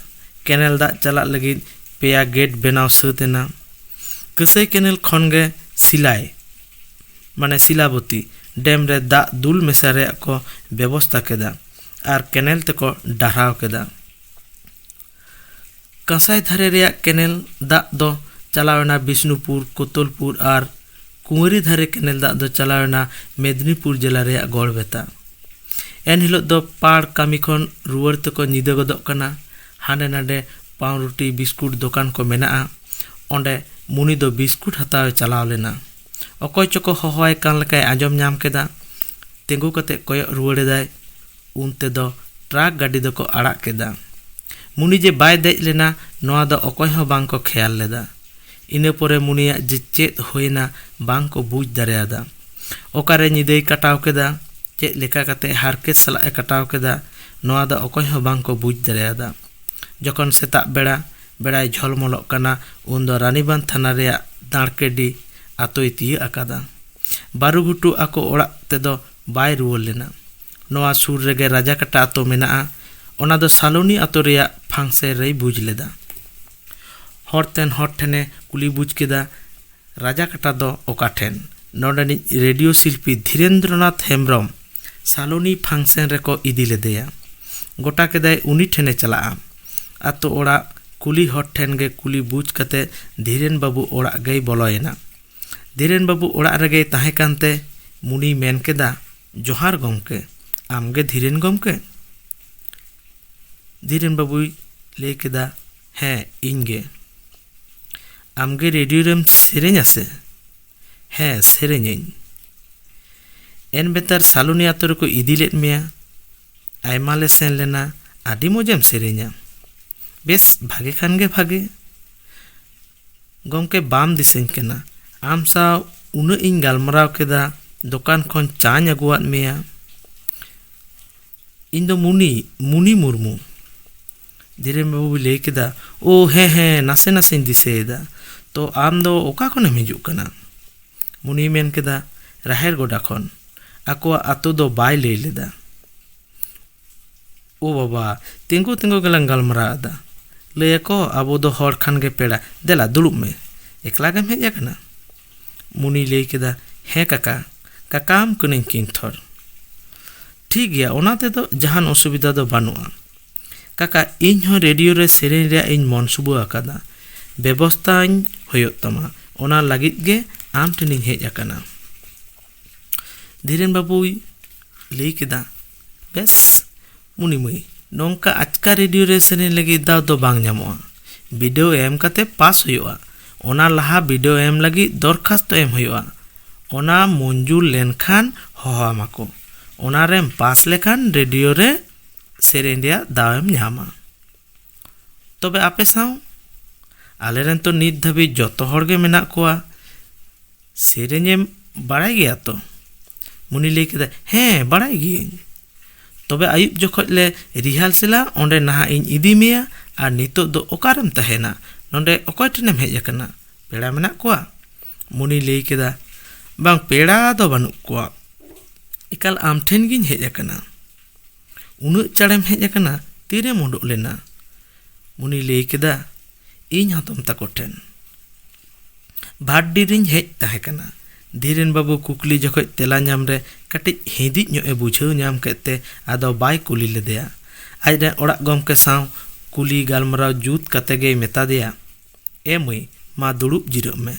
केनेल दाग चला लगिद पेया गेट बनाव सातना। कसई केनेल खनगे सिलाई माने सिलाबती डैम रे दाग दुल मेसा रे को व्यवस्था केदा और केनेल तको डहाराव केदा। कंसाई धारे रे केनेल दाग दो चलावेना बिष्णुपुर कोतलपुर और कुंवरी धारे केनेल दाग दो चलावेना मेदिनीपुर जिला रे गड़बेता। एन हिलो दो पाड़ कामी खन रुवार तको निदा गदोग कना। हांडे नांडे पाव रोटी बिस्कुट दुकान को मेना। ओंडे मुनी दो बिस्कुट हतावे चलाव लेना। अकय चको हवाय कान लेकाय आंजम नाम केदा। तेंगु कते कोय रुवाड़ेदाय। उनते दो ट्राक गाड़ी दो को आड़ा केदा। मुनी जे बाय देज लेना नोआ दो अकय हो बांग को ख्याल लेदा। इना परे मुनिया जे चेद होयना बांग को बुझ दाड़ेयादा। ओकारे निदाय काटाव केदा चेद लेका कते हारकेत सलाए काटाव केदा नोआ दो अकय हो बांग को बुझ दाड़ेयादा। जखन सेता बेड़ा बेड़ाय झलमलक कना उन दो रानीबांध थाना रे दाड़केडी आतोय तिया अकादा। बारुघुटू आको ओड़ाग तेदो बाय रुवार लेना। नोआ सुर रेगे राजाकाटा आतो मेना। ओना दो सालोनी आतो रेया फांगसे रे बुझ लेदा। हर ठेने कुली बुझ केदा राजाकाटा दो ओका ठेन। नोडेनि रेडियो शिल्पी धीरेन्द्रनाथ हेम्ब्रम सालोनी फांगसेन रेको इदी लेदेया। गोटा केदाय उनी ठेने चला। आतो ओड़ाग कुली हर ठेन गे कुली बुझ कते धीरेन बाबू ओड़ाग गई बोलोयना। धीरेन बाबू ओड़ाग रेगे ताहे कानते मुनी मेन केदा जोहार गमके आमगे धीरेन गमके। धीरेन बाबू ले केदा हें इनगे। आमगे रेडियो रेम सेरें आसे ᱦᱮᱸ ᱥᱮᱨᱮᱧᱟᱹᱧ᱾ ᱮᱱ ᱵᱮᱛᱟᱨ ᱥᱟᱞᱩᱱᱤ ᱟᱛᱳ ᱨᱮᱠᱚ ᱤᱫᱤ ᱞᱮᱫ ᱢᱮᱭᱟ, ᱟᱭᱢᱟ ᱞᱮ ᱥᱮᱱ ᱞᱮᱱᱟ, ᱟᱹᱰᱤ ᱢᱚᱡᱮᱢ ᱥᱮᱨᱮᱧᱟ᱾ ᱵᱮᱥ ᱵᱷᱟᱜᱮ ᱠᱷᱟᱱ ᱜᱮ ᱵᱷᱟᱜᱮ᱾ ᱜᱚᱢᱠᱮ ᱵᱟᱢ ᱫᱤᱥᱟᱹᱧ ᱠᱟᱱᱟ, ᱟᱢ ᱥᱟᱶ ᱩᱱᱟᱹᱜ ᱤᱧ ᱜᱟᱞᱢᱟᱨᱟᱣ ᱠᱮᱫᱟ, ᱫᱚᱠᱟᱱ ᱠᱷᱚᱱ ᱪᱟᱧ ᱟᱹᱜᱩᱣᱟᱫ ᱢᱮᱭᱟ᱾ ᱤᱧ ᱫᱚ ᱢᱩᱱᱤ ᱢᱩᱨᱢᱩ᱾ ᱫᱷᱤᱨᱮᱱ ᱵᱟᱹᱵᱩᱭ ᱞᱟᱹᱭ ᱠᱮᱫᱟ, ᱳ ᱦᱮᱸ ᱱᱟᱥᱮ ᱱᱟᱥᱮᱧ ᱫᱤᱥᱟᱹᱭᱮᱫᱟ᱾ ᱛᱚ ᱟᱢ ᱫᱚ ᱚᱠᱟ ᱠᱷᱚᱱᱮᱢ ᱦᱤᱡᱩᱜ ᱠᱟᱱᱟ? ᱢᱩᱱᱤᱭ ᱢᱮᱱ ᱠᱮᱫᱟ, ᱨᱟᱦᱮᱲ ᱜᱚᱰᱟ ᱠᱷᱚᱱ᱾ ᱟᱠᱚᱣᱟᱜ ᱟᱛᱳ ᱫᱚ ᱵᱟᱭ ᱞᱟᱹᱭ ᱞᱮᱫᱟ᱾ ᱳ ᱵᱟᱵᱟ, ᱛᱤᱸᱜᱩ ᱜᱮᱞᱟᱝ ᱜᱟᱞᱢᱟᱨᱟᱣ ᱮᱫᱟ᱾ ᱞᱟᱹᱭᱟᱠᱚ ᱟᱵᱚ ᱫᱚ ᱦᱚᱲ ᱠᱷᱟᱱ ᱜᱮ ᱯᱮᱲᱟ, ᱫᱮᱞᱟ ᱫᱩᱲᱩᱵ ᱢᱮ᱾ ᱮᱠᱞᱟ ᱜᱮᱢ ᱦᱮᱡ ᱟᱠᱟᱱᱟ? ᱢᱩᱱᱤᱭ ᱞᱟᱹᱭ ᱠᱮᱫᱟ, ᱦᱮᱸ ᱠᱟᱠᱟᱢ ᱠᱟᱹᱱᱟᱹᱧ ᱠᱤᱱᱛᱷᱚᱨ᱾ ᱴᱷᱤᱠ ᱜᱮᱭᱟ, ᱚᱱᱟ ᱛᱮᱫᱚ ᱡᱟᱦᱟᱱ ᱚᱥᱩᱵᱤᱫᱟ ᱫᱚ ᱵᱟᱹᱱᱩᱜᱼᱟ᱾ ᱠᱟᱠᱟ, ᱤᱧ ᱦᱚᱸ ᱨᱮᱰᱤᱭᱳ ᱨᱮ ᱥᱮᱨᱮᱧ ᱨᱮᱭᱟᱜ ᱤᱧ ᱢᱚᱱ ᱥᱩᱵᱟᱹ ᱟᱠᱟᱫᱟ, ᱵᱮᱵᱚᱥᱛᱟᱧ ᱦᱩᱭᱩᱜ ᱛᱟᱢᱟ, ᱚᱱᱟ ᱞᱟᱹᱜᱤᱫ ᱜᱮ ᱟᱢ ᱴᱷᱮᱱᱤᱧ ᱦᱮᱡ ᱟᱠᱟᱱᱟ᱾ ᱫᱷᱤᱨᱮᱱ ᱵᱟᱹᱵᱩᱭ ᱞᱟᱹᱭ ᱠᱮᱫᱟ, ᱵᱮᱥ ᱢᱩᱱᱤ ᱢᱟᱹᱭ, ᱱᱚᱝᱠᱟ ᱟᱪᱠᱟ ᱨᱮᱰᱤᱭᱳ ᱨᱮ ᱥᱮᱨᱮᱧ ᱞᱟᱹᱜᱤᱫ ᱫᱟᱣ ᱫᱚ ᱵᱟᱝ ᱧᱟᱢᱚᱜᱼᱟ᱾ ᱵᱤᱰᱟᱹᱣ ᱮᱢ ᱠᱟᱛᱮ ᱯᱟᱥ ᱦᱩᱭᱩᱜᱼᱟ᱾ ᱚᱱᱟ ᱞᱟᱦᱟ ᱵᱤᱰᱟᱹᱣ ᱮᱢ ᱞᱟᱹᱜᱤᱫ दरखास्त ᱮᱢ ᱦᱩᱭᱩᱜᱼᱟ। ᱚᱱᱟ ᱢᱚᱧᱡᱩᱨ ᱞᱮᱱᱠᱷᱟन ᱦᱚᱦᱚᱣᱟᱢᱟᱠᱚ। ᱚᱱᱟᱨᱮᱢ ᱯᱟᱥ ᱞᱮᱠᱷᱟन ᱨᱮᱰᱤᱭᱳ ᱨᱮ ᱥᱮᱨᱮᱧ ᱨᱮᱭᱟᱜ ᱫᱟᱣ ᱮᱢ ᱧᱟᱢᱟ। ᱛᱚᱵᱮ ᱟᱯᱮ ᱥᱟᱶ ᱟᱞᱮᱨᱮᱱ ᱛᱚ ᱱᱤᱛ ᱫᱷᱟᱹᱵᱤᱡ ᱡᱚᱛᱚ ᱦᱚᱲ ᱜᱮ ᱢᱮᱱᱟᱜ ᱠᱚᱣᱟ। ᱥᱮᱨᱮᱧᱮᱢ ᱵᱟᱲᱟᱭ ᱜᱮᱭᱟ ᱛᱚ? ᱢᱩᱱᱤ ᱞᱟᱹᱭ ᱠᱮᱫᱟ, ᱦᱮᱸ ᱵᱟᱲᱟᱭ ᱜᱤᱭᱟᱹᱧ। ᱛᱚᱵे ᱟᱹᱭᱩᱵ ᱡᱚᱠᱷᱚᱡ ᱞᱮ ᱨᱤᱦᱟᱨᱥᱮᱞᱟ, ᱚᱸᱰे ᱱᱟᱦᱟᱜ ᱤᱧ ᱤᱫᱤ ᱢᱮᱭᱟ। ᱟᱨ ᱱᱤᱛᱚᱜ ᱫᱚ ᱚᱠᱟᱨᱮᱢ ᱛᱟᱦᱮᱱᱟ? ᱱᱚᱸᱰᱮ ᱚᱠᱚᱭ ᱴᱷᱮᱱᱮᱢ ᱦᱮᱡ ᱟᱠᱟᱱᱟ? ᱯᱮᱲᱟ ᱢᱮᱱᱟᱜ ᱠᱚᱣᱟ? ᱢᱩᱱᱤ ᱞᱟᱹᱭ ᱠᱮᱫᱟ, ᱵᱟᱝ, ᱯᱮᱲᱟ ᱫᱚ ᱵᱟᱹᱱᱩᱜ ᱠᱚᱣᱟ, ᱮᱠᱟᱞ ᱟᱢ ᱴᱷᱮᱱ ᱜᱤᱧ ᱦᱮᱡ ᱟᱠᱟᱱᱟ। ᱩᱱᱟᱹᱜ ᱪᱟᱲᱮᱢ ᱦᱮᱡ ᱟᱠᱟᱱᱟ? ᱛᱤᱨᱮᱢ ᱩᱰᱩᱠ ᱞᱮᱱᱟ? ᱢᱩᱱᱤ ᱞᱟᱹᱭ ᱠᱮᱫᱟ, ᱤᱧ ᱦᱟᱛᱚᱢ ᱛᱟᱠᱚ ᱴᱷᱮᱱ ᱵᱷᱟᱴᱰᱤ ᱨᱤᱧ ᱦᱮᱡ ᱛᱟᱦᱮᱸ ᱠᱟᱱᱟ। ᱫᱷᱤᱨᱮᱱ ᱵᱟᱹᱵᱩ ᱠᱩᱠᱞᱤ ᱡᱚᱠᱷᱚᱡ ᱛᱮᱞᱟ ᱧᱟᱢ ᱨᱮ ᱠᱟᱹᱴᱤᱡ ᱦᱤᱸᱫᱤᱡ ᱧᱚᱜ ᱮ ᱵᱩᱡᱷᱟᱹᱣ ᱧᱟᱢ ᱠᱮᱫ ᱛᱮ ᱟᱫᱚ ᱵᱟᱭ ᱠᱩᱞᱤ ᱞᱮᱫᱮᱭᱟ। ᱟᱡᱨᱮᱱ ᱚᱲᱟᱜ ᱜᱚᱢᱠᱮ ᱥᱟᱶ ᱠᱩᱞᱤ ᱜᱟᱞᱢᱟᱨᱟᱣ ᱡᱩᱛ ᱠᱟᱛᱮ ᱜᱮᱭ ᱢᱮᱛᱟ ᱫᱮᱭᱟ, ᱮ ᱢᱟᱹᱭ, ᱢᱟ ᱫᱩᱲᱩᱵ ᱡᱤᱨᱟᱹᱜ ᱢᱮ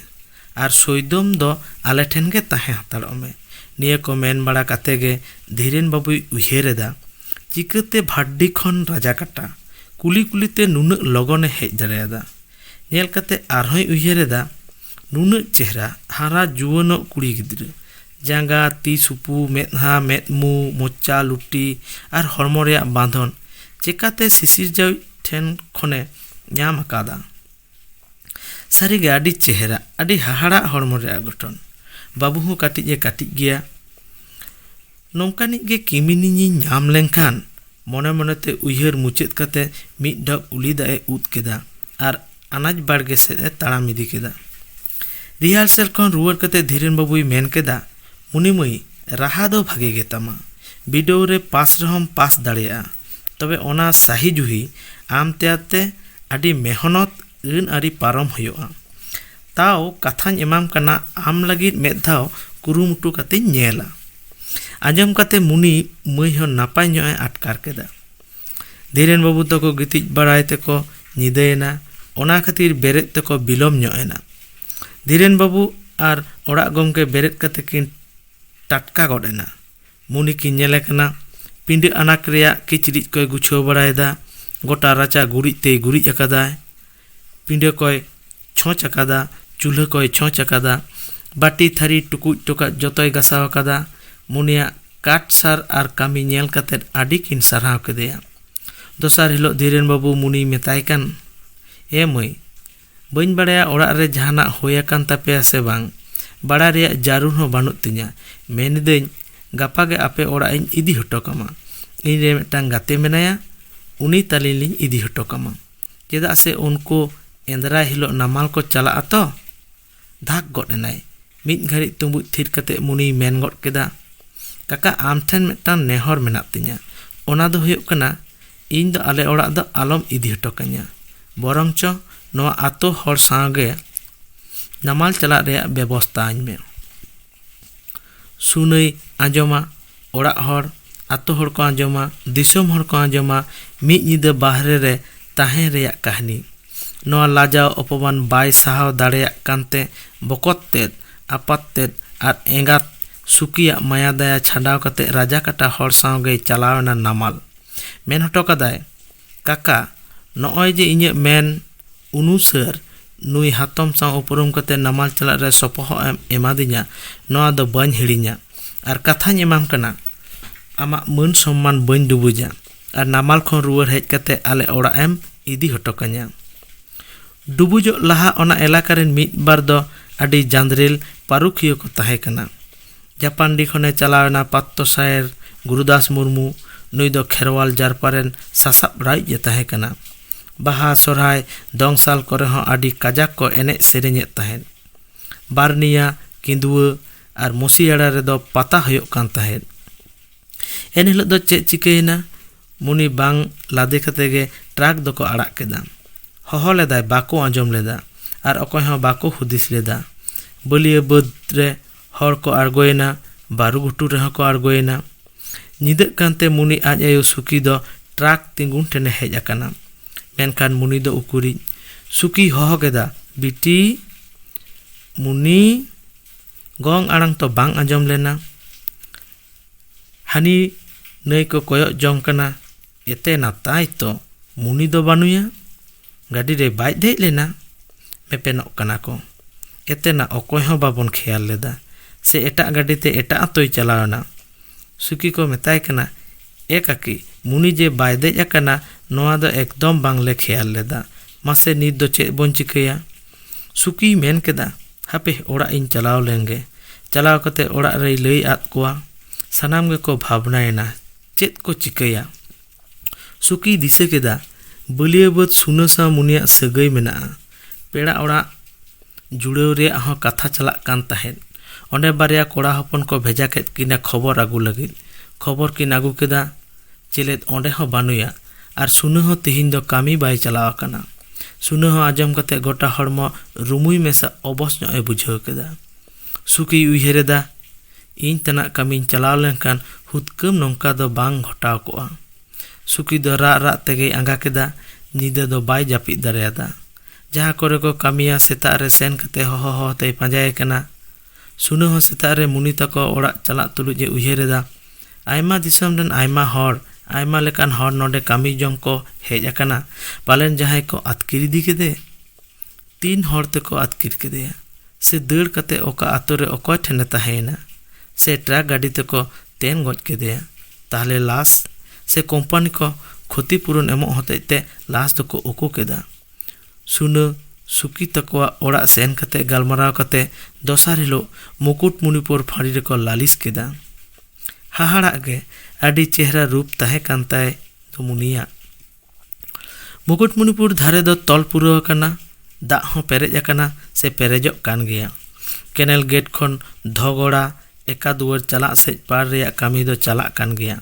ᱟᱨ ᱥᱚᱭᱫᱚᱢ ᱫᱚ ᱟᱞᱮ ᱴᱷᱮᱱ ᱜᱮ ᱛᱟᱦᱮᱸ ᱦᱟᱛᱟᱲᱚᱜ ᱢᱮ। ᱱᱤᱭᱟᱹ ᱠᱚ ᱢᱮᱱ ᱵᱟᱲᱟ ᱠᱟᱛᱮ ᱜᱮ ᱫᱷᱤᱨᱮᱱ ᱵᱟᱹᱵᱩᱭ ᱩᱭᱦᱟᱹᱨ ᱮᱫᱟ, ᱪᱤᱠᱟᱹᱛᱮ ᱵᱷᱟᱴᱰᱤ ᱠᱷᱚᱱ ᱨᱟᱡᱟᱠᱟᱴᱟ ᱠᱩᱞᱤᱛᱮ ᱱᱩᱱᱟᱹᱜ ᱞᱚᱜᱚᱱᱮ ᱦᱮᱡ ᱫᱟᱲᱮᱭᱟᱫᱟ। ᱧᱮᱞ ᱠᱟᱛᱮ ᱟᱨᱦᱚᱸᱭ ᱩᱭᱦᱟᱹᱨ ᱮᱫᱟ, ᱱᱩᱱᱟᱹᱜ ᱪᱮᱦᱨᱟ ᱦᱟᱨᱟ ᱡᱩᱣᱟᱹᱱᱚᱜ ᱠᱩᱲᱤ ᱜᱤᱫᱽᱨᱟᱹ, ᱡᱟᱸᱜᱟ ᱛᱤ ᱥᱩᱯᱩ, ᱢᱮᱫᱦᱟ ᱢᱮᱫ ᱢᱩ, ᱢᱚᱪᱟ ᱞᱩᱴᱤ ᱟᱨ ᱦᱚᱲᱢᱚ ᱨᱮᱭᱟᱜ ᱵᱟᱸᱫᱷᱚᱱ ᱪᱮᱠᱟᱛᱮ ᱥᱤᱥᱤᱨ ᱡᱟᱹᱣᱤᱡ ᱴᱷᱮᱱ ᱠᱷᱚᱱᱮ ᱧᱟᱢ ᱟᱠᱟᱫᱟ। ᱥᱟᱹᱨᱤᱜᱮ ᱟᱹᱰᱤ ᱪᱮᱦᱨᱟ, ᱟᱹᱰි ᱦᱟᱦᱟᱲᱟᱜ ᱦᱚᱲᱢᱚ ᱨᱮᱭᱟᱜ ᱜᱚঠᱚᱱ। ᱵᱟᱹᱵᱩ ᱦᱚᱸ ᱠᱟᱹᱴᱤᱡ ᱜᱮᱭᱟ। ᱱᱚᱝᱠᱟᱱᱤᱡ ᱜᱮ ᱠᱤᱢᱤᱱᱤᱧ ᱧᱟᱢ ᱞᱮᱱᱠᱷᱟᱱ, ᱢᱚᱱᱮ ᱢᱚᱱᱮᱛᱮ ᱩᱭᱦᱟᱹᱨ ᱢᱩᱪᱟᱹᱫ ᱠᱟᱛᱮ ᱢᱤᱫ ᱰᱚᱜ ᱩᱞᱤ ᱫᱟᱜ ᱮ ᱩᱫ ᱠᱮᱫᱟ ᱟᱨ ᱟᱱᱟᱡ ᱵᱟᱲᱜᱮ ᱥᱮᱫ ᱮ ᱛᱟᱲᱟᱢ ᱤᱫᱤ ᱠᱮᱫᱟ। ᱨᱤᱦᱟᱨᱥᱮᱞ ᱠᱷᱚᱱ ᱨᱩᱣᱟᱹᱲ ᱠᱟᱛᱮ ᱫᱷᱤᱨᱮᱱ ᱵᱟᱹᱵᱩᱭ ᱢᱮᱱ ᱠᱮᱫᱟ, ᱢᱩᱱᱤ ᱢᱟᱹᱭ, ᱨᱟᱦᱟ ᱫᱚ ᱵᱷᱟᱜᱮ ᱜᱮᱛᱟᱢᱟ। ᱵᱤᱰᱟᱹᱣ ᱨᱮ ᱯᱟᱥ ᱨᱮᱦᱚᱢ ᱯᱟᱥ ᱫᱟᱲᱮᱭᱟᱜᱼᱟ। ᱛᱚᱵᱮ ᱚᱱᱟ ᱥᱟᱦᱤ ᱡᱩᱦᱤ ᱟᱢ ᱛᱮᱭᱟᱨᱛᱮ ᱟᱹᱰᱤ ᱢᱮᱦᱱᱚᱛ ᱟᱹᱱ ᱟᱹᱨᱤ ᱯᱟᱨᱚᱢ ᱦᱩᱭᱩᱜᱼᱟ। ᱛᱟᱣ ᱠᱟᱛᱷᱟᱧ ᱮᱢᱟᱢ ᱠᱟᱱᱟ, ᱟᱢ ᱞᱟᱹᱜᱤᱫ ᱢᱮᱫ ᱫᱷᱟᱣ ᱠᱩᱨᱩᱢᱩᱴᱩ ᱠᱟᱛᱮᱧ ᱧᱮᱞᱟ। ᱟᱸᱡᱚᱢ ᱠᱟᱛᱮ ᱢᱩᱱᱤ ᱢᱟᱹᱭ ᱦᱚᱸ ᱱᱟᱯᱟᱭ ᱧᱚᱜ ᱮ ᱟᱴᱠᱟᱨ ᱠᱮᱫᱟ। ᱫᱷᱤᱨᱮᱱ ᱵᱟᱹᱵᱩ ᱛᱟᱠᱚ ᱜᱤᱛᱤᱡ ᱵᱟᱲᱟᱭ ᱛᱮᱠᱚ ᱧᱤᱫᱟᱹᱭᱮᱱᱟ, ᱚᱱᱟ ᱠᱷᱟᱹᱛᱤᱨ ᱵᱮᱨᱮᱫ ᱛᱮᱠᱚ ᱵᱤᱞᱚᱢ ᱧᱚᱜ ᱮᱱᱟ। ᱫᱷᱤᱨᱮᱱ ᱵᱟᱹᱵᱩ ᱟᱨ ᱚᱲᱟᱜ ᱜᱚᱢᱠᱮ ᱵᱮᱨᱮᱫ kᱟᱛᱮ ᱠᱤᱱ ᱴᱟᱴᱠᱟ ᱜᱚᱫ ᱮᱱᱟ। ᱢᱩᱱᱤ ᱠᱤᱱ ᱧᱮᱞᱮ ᱠᱟᱱᱟ, ᱯᱤᱸᱰᱟᱹ ᱟᱱᱟᱠ ᱨᱮᱭᱟᱜ ᱠᱤᱪᱨᱤᱡ ᱠᱚᱭ ᱜᱩᱪᱷᱟᱹᱣ ᱵᱟᱲᱟᱭᱮᱫᱟ। ᱜᱚᱴᱟ ᱨᱟᱪᱟ ᱜᱩᱨᱤᱡ ᱛᱮᱭ ᱜᱩᱨᱤᱡ ᱟᱠᱟᱫᱟᱭ। ᱯᱤᱸᱰᱟᱹ ᱠᱚᱭ ᱪᱷᱚᱸᱪ ᱟᱠᱟᱫᱟ, ᱪᱩᱞᱦᱟᱹ ᱠᱚᱭ ᱪᱷᱚᱸᱪ ᱟᱠᱟᱫᱟ, ᱵᱟᱹᱴᱤ ᱛᱷᱟᱹᱨᱤ ᱴᱩᱠᱩᱡ ᱴᱚᱠᱟᱜ ᱡᱚᱛᱚᱭ ᱜᱟᱥᱟᱣ ᱟᱠᱟᱫᱟ। ᱢᱩᱱᱤᱭᱟᱜ ᱠᱟᱴ ᱥᱟᱨ ᱟᱨ ᱠᱟᱹᱢᱤ ᱧᱮᱞ ᱠᱟᱛᱮ ᱟᱹᱰᱤ ᱠᱤᱱ ᱥᱟᱨᱦᱟᱣ ᱠᱮᱫᱮᱭᱟ। ᱫᱚᱥᱟᱨ ᱦᱤᱞᱳᱜ ᱫᱷᱤᱨᱮᱱ ᱵᱟᱹᱵᱩ ᱢᱩᱱᱤᱭ ᱢᱮᱛᱟᱭ ᱠᱟᱱ, ᱮ ᱢᱟᱹᱭ, ᱵᱟᱹᱧ ᱵᱟᱲᱟᱭᱟ ᱚᱲᱟᱜ ᱨᱮ ᱡᱟᱦᱟᱱᱟᱜ ᱦᱩᱭ ᱟᱠᱟᱱ ᱛᱟᱯᱮᱭᱟ ᱥᱮ ᱵᱟᱝ, ᱵᱟᱲᱟᱭ ᱨᱮᱭᱟᱜ ᱡᱟᱹᱨᱩᱲ ᱦᱚᱸ ᱵᱟᱹᱱᱩᱜ ᱛᱤᱧᱟ। ᱢᱮᱱᱤᱫᱟᱹᱧ ᱜᱟᱯᱟ ᱜᱮ ᱟᱯᱮ ᱚᱲᱟᱜ ᱤᱧ ᱤᱫᱤ ᱦᱚᱴᱚ ᱠᱟᱢᱟ। ᱤᱧ ᱨᱮ ᱢᱤᱫᱴᱟᱝ ᱜᱟᱛᱮ ᱢᱮᱱᱟᱭᱟ, ᱩᱱᱤ ᱛᱟᱹᱞᱤᱧ ᱞᱤᱧ ᱤᱫᱤ ᱦᱚᱴᱚ ᱠᱟᱢᱟ। ᱪᱮᱫᱟᱜ ᱥᱮ ᱩᱱᱠᱩ ᱮᱸᱫᱽᱨᱟᱭ ᱦᱤᱞᱳᱜ ᱱᱟᱢᱟᱞ ko ᱪᱟᱞᱟᱜᱼᱟ ᱛᱚ। ᱫᱷᱟᱠ ᱜᱚᱫ ᱮᱱᱟᱭ। ᱢᱤᱫ ᱜᱷᱟᱹᱲᱤᱡ ᱛᱩᱸᱵᱩᱡ ᱛᱷᱤᱨ ᱠᱟᱛᱮ ᱢᱩᱱᱤᱭ ᱢᱮᱱ ᱜᱚᱫ ᱠᱮᱫᱟ, ᱠᱟᱠᱟ, ᱟᱢ ᱴᱷᱮᱱ ᱢᱤᱫᱴᱟᱝ ᱱᱮᱦᱚᱨ ᱢᱮᱱᱟᱜ ᱛᱤᱧᱟ। ᱚᱱᱟ ᱫᱚ ᱦᱩᱭᱩᱜ ᱠᱟᱱᱟ, ᱤᱧ ᱫᱚ ᱟᱞᱮ ᱚᱲᱟᱜ ᱫᱚ ᱟᱞᱚᱢ ᱤᱫᱤ ᱦᱚᱴᱚ ᱠᱟᱹᱧᱟ। ᱵᱚᱨᱚᱝ ᱪᱚ ᱱᱚᱣᱟ ᱟᱛᱳ ᱦᱚᱲ ᱥᱟᱶᱜᱮ ᱱᱟᱢᱟᱞ ᱪᱟᱞᱟᱜ ᱨᱮᱭᱟᱜ ᱵᱮᱵᱚᱥᱛᱟ ᱟᱹᱧ ᱢᱮ। ᱥᱩᱱᱟᱹᱭ ᱟᱸᱡᱚᱢᱟ, ᱚᱲᱟᱜ ᱦᱚᱲ, ᱟᱛᱳ ᱦᱚᱲ ko ᱟᱸᱡᱚᱢᱟ, ᱫᱤᱥᱚᱢ ᱦᱚᱲ ko ᱟᱸᱡᱚᱢᱟ, ᱢᱤᱫ ᱧᱤᱫᱟᱹ ᱵᱟᱦᱨᱮ ᱨᱮ ᱛᱟᱦᱮᱸ ᱨᱮᱭᱟᱜ ᱠᱟᱹᱦᱱᱤ। ᱱᱚᱣᱟ ᱞᱟᱡᱟᱣ ᱚᱯᱚᱢᱟᱱ ᱵᱟᱭ ᱥᱟᱦᱟᱣ ᱫᱟᱲᱮᱭᱟᱜ ᱠᱟᱱᱛᱮ ᱵᱚᱠᱚᱛ ᱛᱮᱫ, ᱟᱯᱟᱛ ᱛᱮᱫ ᱟᱨ ᱮᱸᱜᱟᱛ ᱥᱩᱠᱤᱭᱟᱜ ᱢᱟᱭᱟ ᱫᱟᱭᱟ ᱪᱷᱟᱰᱟᱣ ᱠᱟᱛᱮ ᱨᱟᱡᱟᱠᱟᱴᱟ ᱦᱚᱲ ᱥᱟᱶᱜᱮᱭ ᱪᱟᱞᱟᱣᱮᱱᱟ ᱱᱟᱢᱟᱞ। ᱢᱮᱱ ᱦᱚᱴᱚ ᱠᱟᱫᱟᱭ, ᱠᱟᱠᱟ, ᱱᱚᱜᱼᱚᱭ ᱡᱮ ᱤᱧᱟᱹᱜ ᱢᱮᱱ ᱩᱱᱩᱥᱟᱹᱨ नुई हातम साव उपरुम कते नामाल चला रे सपोह एमादिnya नोआ दो बाñ हिड़िña और कथाñ एमाम कना आमा मन सम्मान बाñ डुबुजा और नामाल खन रुवर हेज कते आले ओड़ा एम इदी हटो कanya डुबुजो लहा ओना एलाका रेन मिद बार दो आडी जांद्रेल पारुखियो को ताहे कना जापानडी खने चलावना पात्तो सायर गुरुदास मुर्मू नुई दो खेरवाल जारपारेन सासाब राइज जे ताहे कना बाहा सोरहाय दोंगसाल करे हों आडी काजाक को एने सेरेñet ताहेन बारनिया किंदुआ और मुसियाड़ा रे दो पाता हयोक कान ताहेन एन हिलो दो चेक चिकेना मुनि बांग लादे कते गे ट्राक दो को आड़ाक केदा हहो लेदाय बाको आंजम लेदा और अकोय हों बाको हुदिस लेदा बलिया बद रे हर को आड़गोयना बारुगुटू रे को आड़गोयना निदक कांते मुनि आज आयो सुकी दो ट्राक तिंगुन ठेने हेज आकाना मेनखान मुनि दो उकुरी सुकी हहो केदा बिटी मुनि गंग आड़ांग तो बांग आंजम लेना हानी नई को कोयक जोंग कना एते नाताय तो मुनि दो बानुया गाड़ी रे बाइज देज लेना मेपेनोक कना को एते ना अकोय हों बाबन ख्याल लेदा से एटा गाड़ी ते एटा तोय चलावना सुकी को मेताय कना ए काकी मुनि जे बाय देज आकना नोआ दो एकदम बांगले ख्याल लेदा मासे नीत दो चेक बोन चिकया सुकी मेन केदा हापे ओड़ा इन चलाव लेंगे चलाव कते ओड़ा रे लई आद कोआ सनाम गे को भावनायना चेत को चिकया सुकी दिसे केदा बलियाबद सुनसा मुनिया सगई मेना पेड़ा ओड़ा जुड़ेव रे आहो कथा चला कान ताहेन ओंडे बारिया कोड़ा हपन को भेजा केद किना खबर आगु लगिद खबर किन आगु केदा चेलेद ओंडे हो बानुया और सुनो हो तिहिन दो कामी बाय चलाव आकाना सुनो हो आजम कते गोटा हड़मो रुमुई मेसा अबस नो ए बुझाव केदा सुकी उइहेरेदा इन तना कामी चलाव लेनकान हुदकम नोंका दो बांग घटाव कोआ सुकी दो रा रा तेगे आंगा केदा निदा दो बाय जापिद दारेयादा जहाँ करे को कामिया सेता रे सेन कते हो ते पांजाय कना सुनो हो सेता रे मुनि तको ओड़ा चला तुलु जे उइहेरेदा आयमा दिसम रन आयमा हर आयमा लेकान हर नोडे कामी जोंग को हेज आकाना पालेन जहाय को आतकिर इदी केदे 3 हर ते को आतकिर केदे से दड़ कते ओका आतो रे ओकोय ठेने ताहेना से ट्रक गाड़ी ते को तेन गज केदे ताहले लाश से कंपनी को क्षतिपूरण एमो होते लाश तो को उको केदा सुनो सुकी तकवा ओड़ा सेन कते गालमाराव कते दोसार हिलो मुकुटमणिपुर फाड़ी रे को लालिस केदा हाहाड़ा गे आडी चेहरा रूप ताहे कांताय तो मुनिया मुकुटमणिपुर धारे दो तल पुरव कना दाग हों पेरेज आकाना से पेरेजोग कान गया केनेल गेट खन धगोड़ा एका दुआर चला से पार रे कामी दो चला कान गया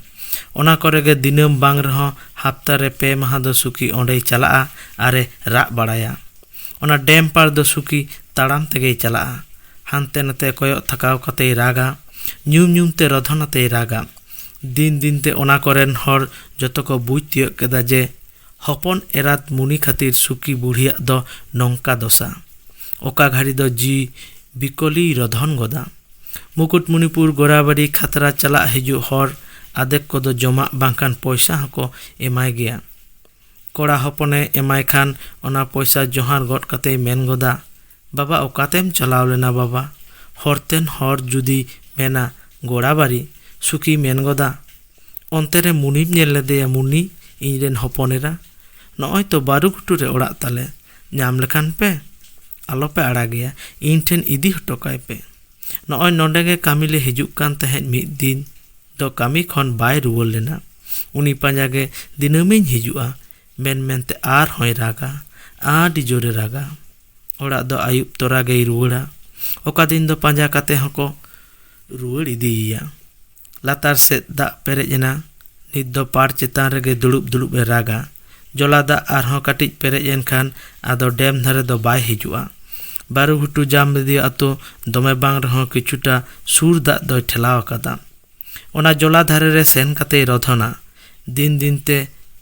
ओना करे गे दिनम बांग रहो हफ्ता रे पे माह दो सुकी ओंडे चला आरे रा बड़ाया ओना डैम पार दो सुकी ताड़ाम तेगे चला हानते नते कोयो थकाव कते रागा ᱧᱩᱢ ᱧᱩᱢते रधनते रागा दिन दिन ते ओना करेन हर जतो को बुझ तियक केदा जे हपन एरात मुनि खातिर सुकी बुढ़िया दो नंका दशा ओका घाड़ी दो जी बिकली रधन गोदा मुकुटमणिपुर गोराबाड़ी खतरा चला हिजु हर आदेक को दो जमा बांकान पैसा हको एमाय गया कोड़ा हपने एमाय खान ओना पैसा जोहार गट कते मेन गोदा बाबा ओकातेम चलाव लेना बाबा हरतेन हर जुदी मेना गोड़ाबाड़ी सुकी मेन गोदा अंतरे मुनि नेल लेदेया मुनि इनरेन हपनेरा नय तो बारुगुटू रे ओड़ा ताले नाम लेखान पे आलो पे आड़ा गया इन ठेन इदी हटोकाय पे नय नोंडे गे कामी ले हिजुक कान तहेन मिद दिन दो कामी खन बाय रुवल लेना उनी पांजा गे दिनमें हिजुआ मेन मेनते आर होय रागा आडी जोरे रागा ओड़ा दो आयुब तोरा गे रुवड़ा ओका दिन दो पांजा काते हको रुवड़ इदिया लातार से दा पेरेजना नित दो पार चेतान रेगे दुड़ुब दुड़ुब ए रागा जला दा आरहों काटिज पेरेजन खान आदो डैम धारे दो बाय हिजुआ बारुगुटू जाम दिया अतो दमे बांग रहों किछुटा सुर दा दो ठेलाव कादा ओना जला धारे रे सेन कते रधना दिन दिन ते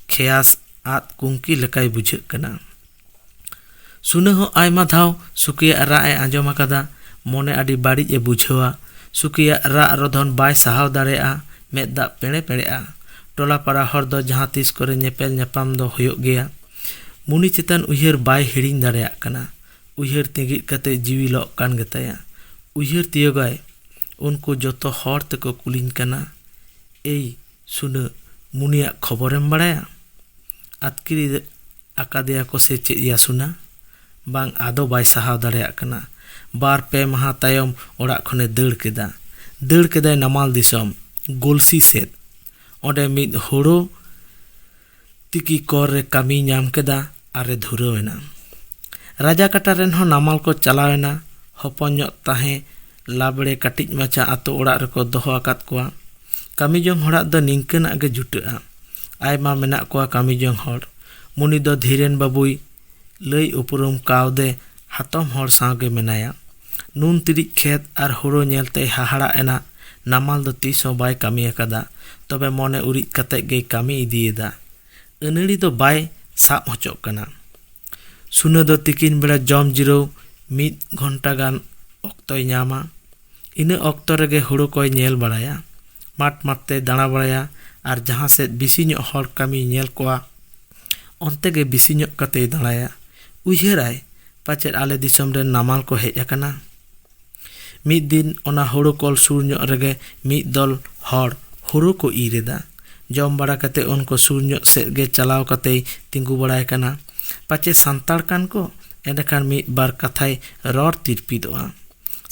खेयास आत कुंकी लेकाय बुझाग कना सुने हो आयमा धाव सुकिया रा ए आंजम आकादा मोने आडी बाड़िज ए बुझावा सुकिया रा रधन बाय साहाव दाड़ेया मेद दा पेड़े पेड़ेया टोला पाड़ा हर दो जहाँ तीस करे नेपेल नेपाम दो होयोग गया मुनि चितान उयहर बाय हिड़िंग दाड़ेया कना उयहर तेगित कते जीवी लोक कान गेताया उयहर तियोगाय उनको जोतो हर तेको कुलिन कना एई सुना मुनिया खबरेम बड़ाया आतकिरी आकादेया को से चेद या सुना बांग आदो बाय साहाव दाड़ेयाग कना बार पे माहा तायम ओड़ा खने दाड़ केदाय नामाल दिसम गोलसी सेद ओंडे मिद हुड़ो तिकी कर रे कामी नाम केदा आरे धुरावेना राजा काटा रेन हो नामाल को चलावेना हपन ᱧᱚᱜ ताहे लाबड़े काटिज माचा आतो ओड़ा रेको दोहो आकाद कोआ कामी जोंग होड़ाग दो निंकनाग गे जुटाआ आयमा मेनाग कोआ कामी जोंग होड़ मुनि दो धीरेन बाबुई लई उपरुम कावदे हातम होड़ सावगे मेनाया नून तिरिज खेत आर हुड़ो नेलते हाहाड़ा एना नामाल दो तीस हो बाय कामी आकादा तबे मने उरिज कते गे कामी इदियेदा अनड़ी दो बाय साब होचोग कना सुना दो तिकिन बेड़ा जम जिराव 1 घंटा गान अक्तोय ᱧᱟᱢᱟ इन अक्तो रेगे हुड़ो कोय नेल बड़ाया माठ माठते दाणा बड़ाया आर जहाँ से बिसी ᱧᱚᱜ हर कामी नेल कोआ onte ge bisi ᱧᱚᱜ कते दाड़ाया उयहराय पाचेद आले दिसम रे नामाल को हेज आकाना मिद दिन ओना हुड़ो कल सुर ᱧᱚᱜ रेगे मिद दल हर हुड़ो को इरेदा जम बड़ा कते उनको सुर ᱧᱚᱜ सेद गे चलाव कते तिंगु बड़ाय कना पाचे सांताड़ कान को एंडखान मिद बार कथाय रड़ तिरपिदोआ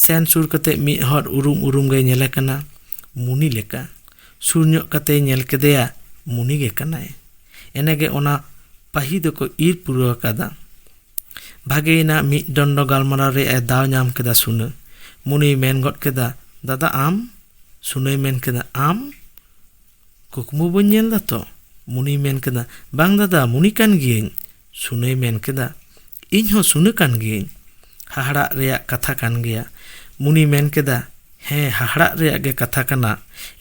सेन सुर कते मिद हर उरुम उरुम गे नेले कना मुनि लेका सुर ᱧᱚᱜ कते नेल केदेया मुनि गे कनाय एनेगे ओना पाही दो को ईर पुरो कादा भागेना मिद दंडो गालमाराव रे ए दाव नाम केदा सुना मुनि मेन गद केदा दादा आम सुनाय मेन केदा आम कुकमु बन नेल दा तो मुनि मेन केदा बांग दादा मुनि कान गियेन सुनाय मेन केदा इन हो सुना कान गियेन हाहाड़ा रेया कथा कान गया मुनि मेन केदा हे हाहाड़ा रेया गे कथा कना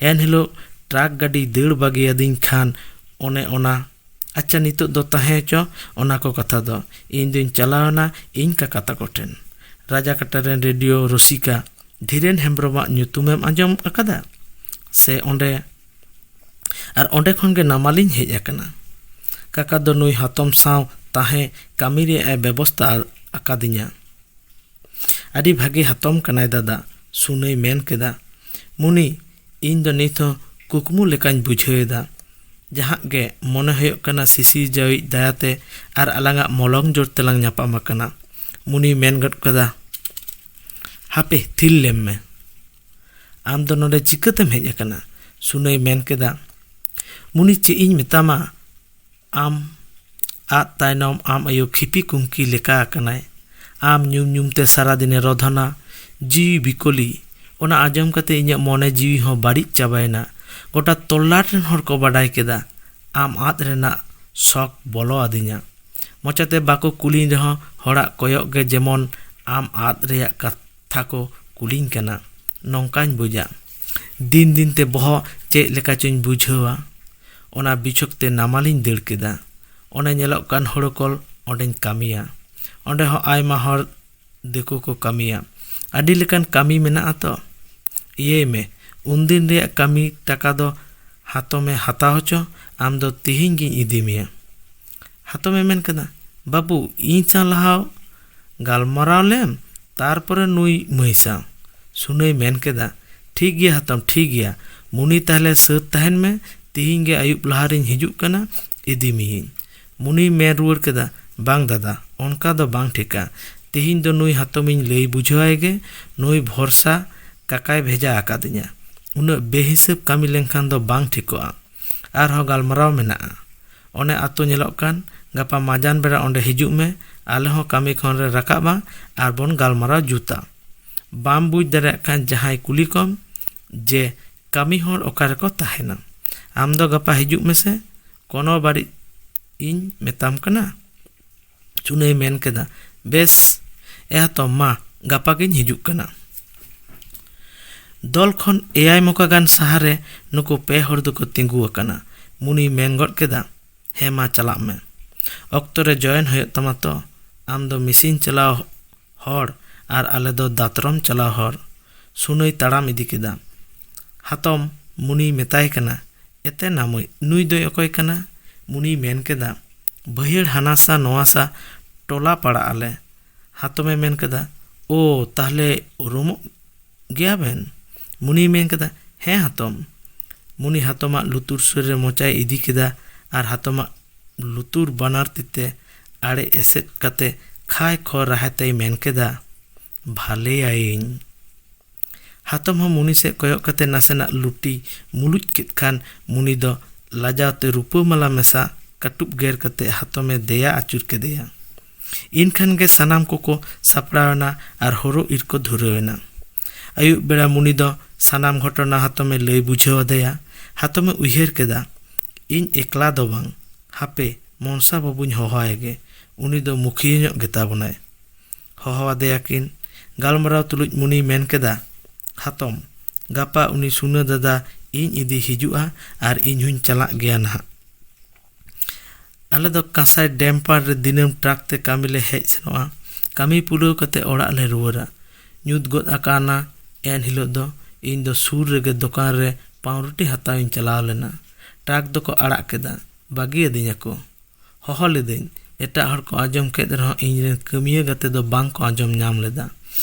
एन हिलो ट्राक गाड़ी दाड़ बागियादिन खान ओने ओना अच्छा नितो दो ताहे चो ओना को कथा दो इन दिन चलावना इन का कथा कोठेन राजा कटारेन रेडियो रसिका धीरेन हेम्ब्रमा ᱧᱩᱛᱩᱢᱮᱢ आंजम अकादा से ओंडे आर ओंडे खन गे नामालिन हेज आकना काका दो नुई हातम साव ताहे कामी रे ए व्यवस्था अकादिया आदि भागे हातम कनाय दादा सुनाय मेन केदा मुनि इन दो नितो कुकमु लेकान बुझेदा जहाँ गे मने होयोग कना सिसी जावी दयाते आर आलांगा मलंग जोर तेलांग ᱧᱟᱯᱟᱢ आकना मुनि मेन गद कदा हापे थिल लेम में आम दो नोडे चिकातेम हेज आकना सुनाय मेन केदा मुनि चे इन मेतामा आम आद तायनम आम आयो खिपी कुंकी लेका आकनाय आम ᱧᱩᱢ ᱧᱩᱢते सारा दिने रोधना जीवी बिकोली ओना आजम कते इᱧाग मने जीवी हो बाड़िज चाबायना गोटा तोल्लाट रेन हर को बाडाय केदा आम आद रेना शौक बोलो आदिया मोचाते बाको कुलिन रहो हड़ा कोयक गे जेमन आम आद रेया कथा को कुलिन कना नौकान बुझा दिन दिन ते बहो चेक लेका चों बुझावा ओना बिछोकते नामालिन दाड़ केदा ओने नेलोग कान हुड़ो कल ओंडेन कामिया ओंडे हो आयमा हर देखो को कामिया आदि लेकान कामी मेना तो इये में उनदिन रे कामी टाका दो हाथों में हाथा होचो आम दो तिहिं गिन इदी मिया हाथों में मेन कदा बाबू इन सा लहाव गालमाराव लेम तारपरे नुई मैसा सुनाय मेन केदा ठीक गया हाथम ठीक गया मुनि ताहले सत तहन में तिहिं गे आयुब लहारिन हिजुग कना इदी मियिन मुनि मेन रुवाड़ केदा बांग दादा ओनका दो बांग ठिका तिहिं दो नुई हाथोमिन लई बुझावाय गे नुई भरसा काकाय भेजा आकादिया उन्ना बेहिसाब कामी लेनखान दो बांग ठिकोआ आरहो गालमाराव मेना ओने आतो नेलोग कान गापा माजान बेड़ा ओंडे हिजुग में आले हो कामी खन रे राकाबा आर बोन गालमाराव जुता बाम बुझ दाड़ेयाग कान जहाय कुली कम जे कामी हर ओका रेको ताहेना आम दो गापा हिजुग मेसे कोनो बाड़ी इन मेताम कना सुनाय मेन केदा बेस एहा तो मा गापा गिन हिजुग कना दल खन एयाय मोका गान सहारे नुको पे हर दुको तिंगु आकना मुनि मेन गद केदा हे मा चलाग में अक्तो रे जॉइन होय तमा तो आम दो मिसिन चलाव हर आर आले दो दातरम चलाव हर सुनाय ताड़ाम इदी केदा हातम मुनि मेताय कना एते नामुय नुई दोय अकय कना मुनि मेन केदा बहिर हानासा नवासा टोला पड़ा आले ᱦᱟᱛᱚᱢᱮ ᱢᱮᱱ ᱠᱮᱫᱟ, ᱳ ᱛᱟᱦᱞᱮ ᱩᱨᱩᱢᱚᱜ ᱜᱮᱭᱟ ᱵᱮᱱ? ᱢᱩᱱᱤᱭ ᱢᱮᱱ ᱠᱮᱫᱟ, ᱦᱮᱸ ᱦᱟᱛᱚᱢ᱾ ᱢᱩᱱᱤ ᱦᱟᱛᱚᱢᱟᱜ ᱞᱩᱛᱩᱨ ᱥᱩᱨ ᱨᱮ ᱢᱚᱪᱟᱭ ᱤᱫᱤ ᱠᱮᱫᱟ ᱟᱨ ᱦᱟᱛᱚᱢᱟᱜ ᱞᱩᱛᱩᱨ ᱵᱟᱱᱟᱨ ᱛᱤᱛᱮ ᱟᱲᱮ ᱮᱥᱮᱫ ᱠᱟᱛᱮ ᱠᱷᱟᱭ ᱠᱷᱚ ᱨᱟᱦᱟᱛᱮᱭ ᱢᱮᱱ ᱠᱮᱫᱟ, ᱵᱷᱟᱞᱮᱭᱟᱭᱤᱧ᱾ ᱦᱟᱛᱚᱢ ᱦᱚᱸ ᱢᱩᱱᱤ ᱥᱮᱫ ᱠᱚᱭᱚᱜ ᱠᱟᱛᱮ ᱱᱟᱥᱮᱱᱟᱜ ᱞᱩᱴᱤ ᱢᱩᱞᱩᱡ ᱠᱮᱫ ᱠᱷᱟᱱ ᱢᱩᱱᱤ ᱫᱚ ᱞᱟᱡᱟᱣᱛᱮ ᱨᱩᱯᱟᱹ ᱢᱟᱞᱟ ᱢᱮᱥᱟ ᱠᱟᱹᱴᱩᱵ ᱜᱮᱨ ᱠᱟᱛᱮ ᱦᱟᱛᱚᱢᱮ ᱫᱮᱭᱟ ᱟᱹᱪᱩᱨ ᱠᱮᱫᱮᱭᱟ᱾ ᱤᱱᱠᱷᱟᱱ ᱜᱮ ᱥᱟᱱᱟᱢ ᱠᱚᱠᱚ ᱥᱟᱯᱲᱟᱣᱮᱱᱟ ᱟᱨ ᱦᱚᱨᱚᱜ ᱤᱨ ᱠᱚ ᱫᱷᱩᱨᱟᱹᱣᱮᱱᱟ᱾ ᱟᱹᱭᱩᱵ ᱵᱮᱲᱟ ᱢᱩᱱᱤ ᱫᱚ ᱥᱟᱱᱟᱢ ᱜᱷᱚᱴᱚᱱᱟ ᱦᱟᱛᱚᱢᱮ ᱞᱟᱹᱭ ᱵᱩᱡᱷᱟᱹᱣ ᱟᱫᱮᱭᱟ᱾ ᱦᱟᱛᱚᱢᱮ ᱩᱭᱦᱟᱹᱨ ᱠᱮᱫᱟ, ᱤᱧ ᱮᱠᱞᱟ ᱫᱚ ᱵᱟᱝ, ᱦᱟᱯᱮ ᱢᱚᱱᱥᱟ ᱵᱟᱹᱵᱩᱧ ᱦᱚᱦᱚᱣᱟᱭ ᱜᱮ, ᱩᱱᱤ ᱫᱚ ᱢᱩᱠᱷᱤᱭᱟᱹ ᱧᱚᱜ ᱜᱮᱛᱟ ᱵᱚᱱᱟᱭ᱾ ᱦᱚᱦᱚᱣᱟᱫᱮᱭᱟᱠᱤᱱ᱾ ᱜᱟᱞᱢᱟᱨᱟᱣ ᱛᱩᱞᱩᱡ ᱢᱩᱱᱤᱭ ᱢᱮᱱ ᱠᱮᱫᱟ, ᱦᱟᱛᱚᱢ, ᱜᱟᱯᱟ ᱩᱱᱤ ᱥᱩᱱᱟᱹ ᱫᱟᱫᱟ ᱤᱧ ᱤᱫᱤ ᱦᱤᱡᱩᱜᱼᱟ ᱟᱨ ᱤᱧ ᱦᱚᱧ ᱪᱟᱞᱟᱜ ᱜᱮᱭᱟ ᱱᱟᱦᱟᱜ᱾ ᱟᱞᱮ ᱫᱚ ᱠᱟᱸᱥᱟᱭ ᱰᱮᱢ ᱯᱟᱲ ᱨᱮ ᱫᱤᱱᱟᱹᱢ ᱴᱨᱟᱠ ᱛᱮ ᱠᱟᱹᱢᱤ ᱞᱮ ᱦᱮᱡ ᱥᱮᱱᱚᱜᱼᱟ᱾ ᱠᱟᱹᱢᱤ ᱯᱩᱨᱟᱹᱣ ᱠᱟᱛᱮ ᱚᱲᱟᱜ ᱞᱮ ᱨᱩᱣᱟᱹᱲᱟ᱾ ᱧᱩᱛ ᱜᱚᱫ ᱟᱠᱟᱱᱟ᱾ ᱮᱱ ᱦᱤᱞᱳᱜ ᱫᱚ ᱤᱧ ᱫᱚ ᱥᱩᱨ ᱨᱮᱜᱮ ᱫᱚᱠᱟᱱ ᱨᱮ ᱯᱟᱣᱨᱩᱴᱤ ᱦᱟᱛᱟᱣ ᱤᱧ ᱪᱟᱞᱟᱣ ᱞᱮᱱᱟ᱾ ᱴᱨᱟᱠ ᱫᱚᱠᱚ 아ᱲᱟᱜ ᱠᱮᱫᱟ, ᱵᱟᱹᱜᱤᱭᱟᱫᱤᱧᱟᱠᱚ᱾ ᱦᱚᱦᱚ ᱞᱤᱫᱟᱹᱧ, ᱮᱴᱟᱜ ᱦᱚᱲ ᱠᱚ ᱟᱸᱡᱚᱢ ᱠᱮᱫ ᱨᱮᱦᱚᱸ ᱤᱧᱨᱮᱱ ᱠᱟᱹᱢᱤᱭᱟᱹ ᱜᱟᱛᱮ ᱫᱚ ᱵᱟᱝ ᱠᱚ ᱟᱸᱡᱚᱢ ᱧᱟᱢ ᱞᱮᱫᱟ᱾